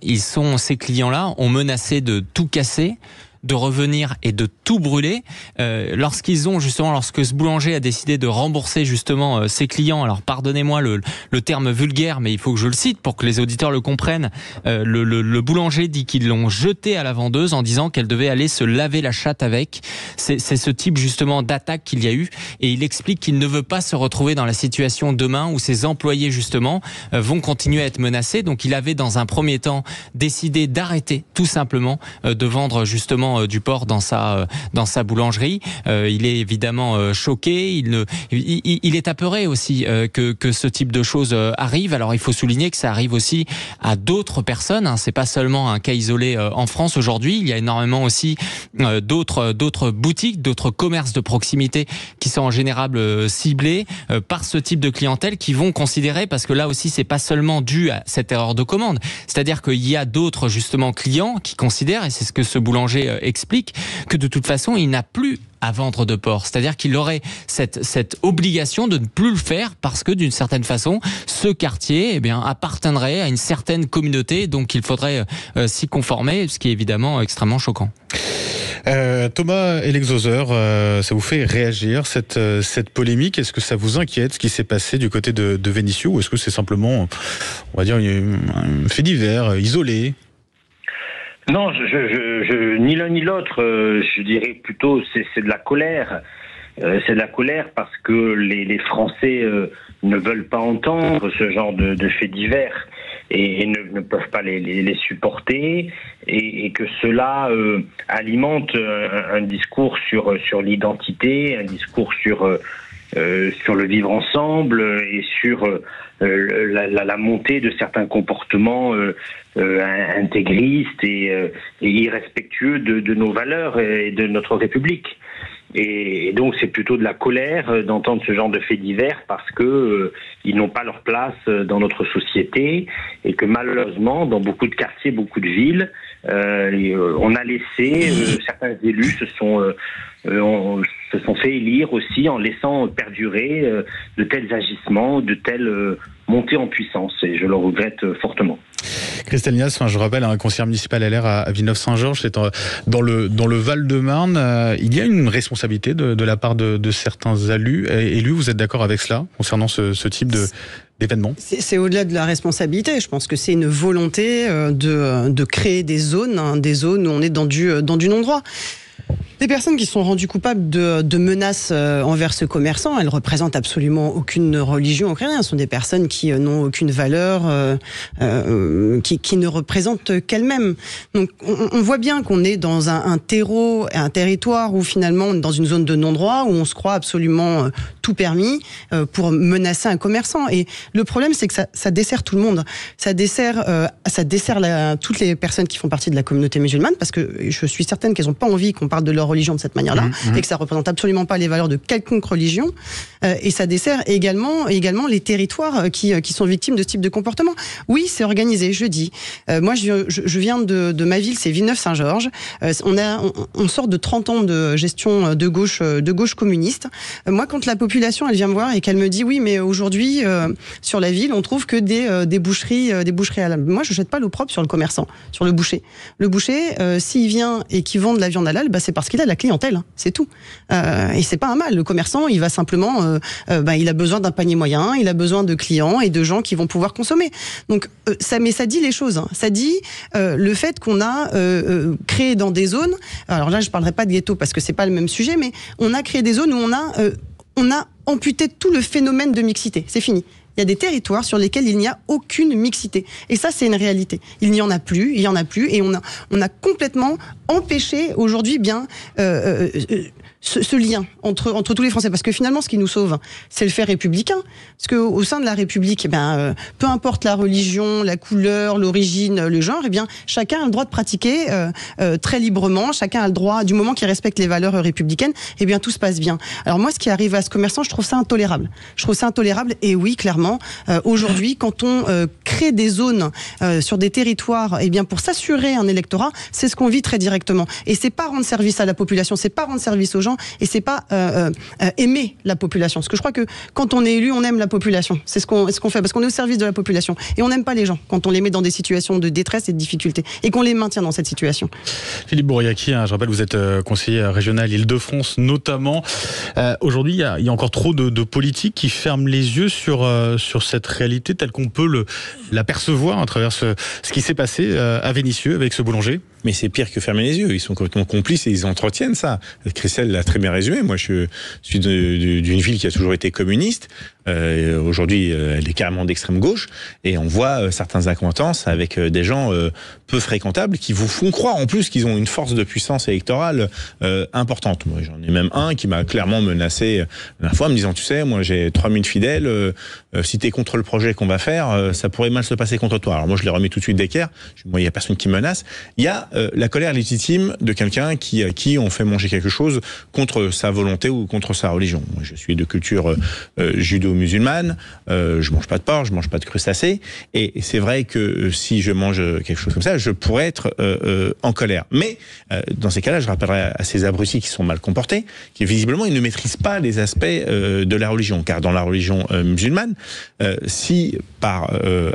Ces clients-là ont menacé de tout casser, de revenir et de tout brûler. Lorsque ce boulanger a décidé de rembourser justement ses clients, alors pardonnez-moi le terme vulgaire, mais il faut que je le cite pour que les auditeurs le comprennent. Le boulanger dit qu'ils l'ont jeté à la vendeuse en disant qu'elle devait aller se laver la chatte avec. C'est ce type justement d'attaque qu'il y a eu, et il explique qu'il ne veut pas se retrouver dans la situation demain où ses employés justement vont continuer à être menacés. Donc il avait dans un premier temps décidé d'arrêter tout simplement de vendre justement du porc dans sa boulangerie. Il est évidemment choqué, il est apeuré aussi que ce type de choses arrive. Alors il faut souligner que ça arrive aussi à d'autres personnes, hein. C'est pas seulement un cas isolé en France aujourd'hui, il y a énormément aussi d'autres boutiques, d'autres commerces de proximité qui sont en général ciblés par ce type de clientèle, qui vont considérer, parce que là aussi c'est pas seulement dû à cette erreur de commande, c'est-à-dire qu'il y a d'autres justement clients qui considèrent, et c'est ce que ce boulanger explique, que de toute façon il n'a plus à vendre de porc, c'est-à-dire qu'il aurait cette obligation de ne plus le faire parce que d'une certaine façon ce quartier appartiendrait à une certaine communauté, donc il faudrait s'y conformer, ce qui est évidemment extrêmement choquant. Thomas et l'exoseur, ça vous fait réagir cette polémique? Est-ce que ça vous inquiète ce qui s'est passé du côté de Vénissieux, ou est-ce que c'est simplement, on va dire, un fait divers isolé? Non, ni l'un ni l'autre. Je dirais plutôt c'est de la colère. C'est de la colère parce que les Français ne veulent pas entendre ce genre de faits divers et ne peuvent pas les supporter, et que cela alimente un discours sur l'identité, un discours sur le vivre ensemble et sur la montée de certains comportements intégristes et irrespectueux de nos valeurs et de notre République. Et donc c'est plutôt de la colère d'entendre ce genre de faits divers parce que ils n'ont pas leur place dans notre société, et que malheureusement dans beaucoup de quartiers, beaucoup de villes, on a laissé certains élus se sont fait élire aussi en laissant perdurer de tels agissements, de telles montées en puissance, et je le regrette fortement. Christelle Nias, je rappelle, un conseiller municipal LR à Villeneuve-Saint-Georges, c'est dans le Val-de-Marne. Il y a une responsabilité de la part de certains élus. Vous êtes d'accord avec cela concernant ce type d'événement? C'est au-delà de la responsabilité. Je pense que c'est une volonté de créer des zones où on est dans du non-droit. Des personnes qui sont rendues coupables de menaces envers ce commerçant, elles représentent absolument aucune religion, aucun rien. Ce sont des personnes qui n'ont aucune valeur, qui ne représentent qu'elles-mêmes. Donc on voit bien qu'on est dans un terreau, un territoire où finalement on est dans une zone de non-droit, où on se croit absolument tout permis pour menacer un commerçant. Et le problème, c'est que ça dessert tout le monde. Ça dessert toutes les personnes qui font partie de la communauté musulmane, parce que je suis certaine qu'elles n'ont pas envie qu'on parle de leur religion de cette manière-là, et que ça représente absolument pas les valeurs de quelconque religion, et ça dessert également les territoires qui sont victimes de ce type de comportement. Oui, c'est organisé, je dis. Moi, je viens de ma ville, c'est Villeneuve-Saint-Georges. On sort de 30 ans de gestion de gauche communiste. Moi, quand la population, elle vient me voir et qu'elle me dit, oui, mais aujourd'hui, sur la ville, on trouve que des boucheries halal. Moi, je jette pas l'opprobre sur le commerçant, sur le boucher. Le boucher, s'il vient et qu'il vend de la viande halal, c'est parce qu'il a la clientèle, hein, c'est tout. Et c'est pas un mal. Le commerçant, il va simplement, il a besoin d'un panier moyen, il a besoin de clients et de gens qui vont pouvoir consommer. Donc, ça dit les choses. Hein. Ça dit le fait qu'on a créé dans des zones. Alors là, je parlerai pas de ghetto parce que c'est pas le même sujet, mais on a créé des zones où on a amputé tout le phénomène de mixité. C'est fini. Il y a des territoires sur lesquels il n'y a aucune mixité. Et ça, c'est une réalité. Il n'y en a plus, et on a complètement empêché aujourd'hui ce lien entre tous les Français. Parce que finalement, ce qui nous sauve, c'est le fait républicain. Parce qu'au sein de la République, peu importe la religion, la couleur, l'origine, le genre, chacun a le droit de pratiquer très librement. Chacun a le droit, du moment qu'il respecte les valeurs républicaines, tout se passe bien. Alors moi, ce qui arrive à ce commerçant, je trouve ça intolérable. Et oui, clairement, aujourd'hui, quand on crée des zones sur des territoires, pour s'assurer un électorat, c'est ce qu'on vit très directement. Et c'est pas rendre service à la population, c'est pas rendre service aux gens, et c'est pas aimer la population. Parce que je crois que quand on est élu, on aime la population. C'est ce qu'on fait, parce qu'on est au service de la population. Et on n'aime pas les gens quand on les met dans des situations de détresse et de difficulté, et qu'on les maintient dans cette situation. Philippe Bouriaki, je rappelle, vous êtes conseiller régional Île-de-France notamment. Aujourd'hui, il y a encore trop de politiques qui ferment les yeux sur cette réalité telle qu'on peut la percevoir à travers ce qui s'est passé à Vénissieux avec ce boulanger. Mais c'est pire que fermer les yeux. Ils sont complètement complices et ils entretiennent ça. Christelle l'a très bien résumé. Moi, je suis d'une ville qui a toujours été communiste. Aujourd'hui, elle est carrément d'extrême gauche. Et on voit certains accointances avec des gens peu fréquentables qui vous font croire en plus qu'ils ont une force de puissance électorale importante. Moi, j'en ai même un qui m'a clairement menacé la dernière fois en me disant, tu sais, moi j'ai 3000 fidèles. Si t'es contre le projet qu'on va faire, ça pourrait mal se passer contre toi. Alors moi, je l'ai remis tout de suite d'équerre. Moi, il y a personne qui me menace. Il y a la colère légitime de quelqu'un qui on fait manger quelque chose contre sa volonté ou contre sa religion. Moi, je suis de culture judo-musulmane, je mange pas de porc, je mange pas de crustacés, et c'est vrai que si je mange quelque chose comme ça, je pourrais être en colère. Mais dans ces cas-là, je rappellerai à ces abrutis qui sont mal comportés, qui visiblement ils ne maîtrisent pas les aspects de la religion, car dans la religion musulmane, si par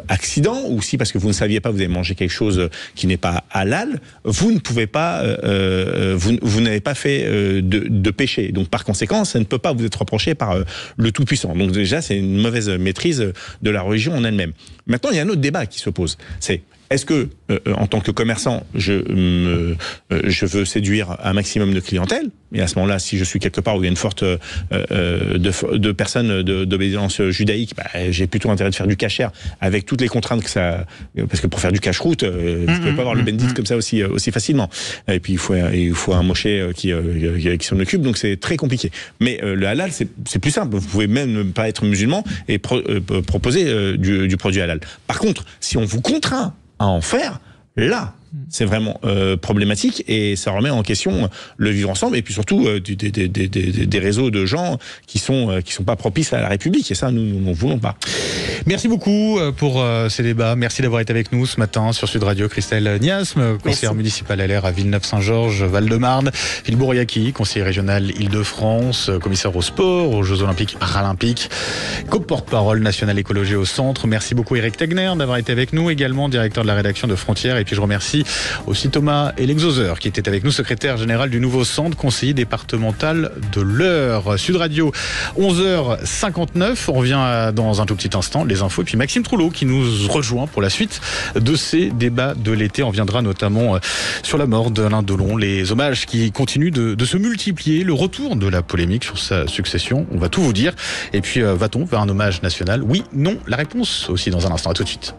accident ou si parce que vous ne saviez pas vous avez mangé quelque chose qui n'est pas halal, vous ne pouvez pas, vous n'avez pas fait de péché. Donc par conséquent, ça ne peut pas vous être reproché par le Tout-Puissant. Donc déjà, c'est une mauvaise maîtrise de la religion en elle-même. Maintenant, il y a un autre débat qui se pose. C'est est-ce que, en tant que commerçant, je veux séduire un maximum de clientèle? Et à ce moment-là, si je suis quelque part où il y a une forte de personnes d'obédience judaïque, j'ai plutôt intérêt de faire du kasher avec toutes les contraintes que ça... Parce que pour faire du cash-route, vous ne pouvez pas avoir le bendit comme ça aussi facilement. Et puis, il faut un mosché qui s'en occupe, donc c'est très compliqué. Mais le halal, c'est plus simple. Vous pouvez même ne pas être musulman et proposer du produit halal. Par contre, si on vous contraint à en faire, là, c'est vraiment problématique et ça remet en question le vivre ensemble et puis surtout des réseaux de gens qui sont pas propices à la République et ça nous n'en voulons pas. Merci beaucoup pour ces débats. Merci d'avoir été avec nous ce matin sur Sud Radio. Christelle Niasme, conseillère municipale LR à Villeneuve-Saint-Georges, Val-de-Marne. Philippe Bouriaki, conseiller régional Île-de-France, commissaire au sport, aux Jeux Olympiques Paralympiques, co-porte-parole national écologie au centre. Merci beaucoup Eric Tegner d'avoir été avec nous, également directeur de la rédaction de Frontières. Et puis je remercie aussi Thomas Elexoser qui était avec nous, secrétaire général du nouveau centre, conseiller départemental de l'Eure. Sud Radio, 11h59. On revient dans un tout petit instant, les infos. Et puis Maxime Troulot qui nous rejoint pour la suite de ces débats de l'été. On viendra notamment sur la mort d'Alain Delon, les hommages qui continuent de se multiplier, le retour de la polémique sur sa succession. On va tout vous dire. Et puis va-t-on vers un hommage national? Oui, non, la réponse aussi dans un instant. À tout de suite.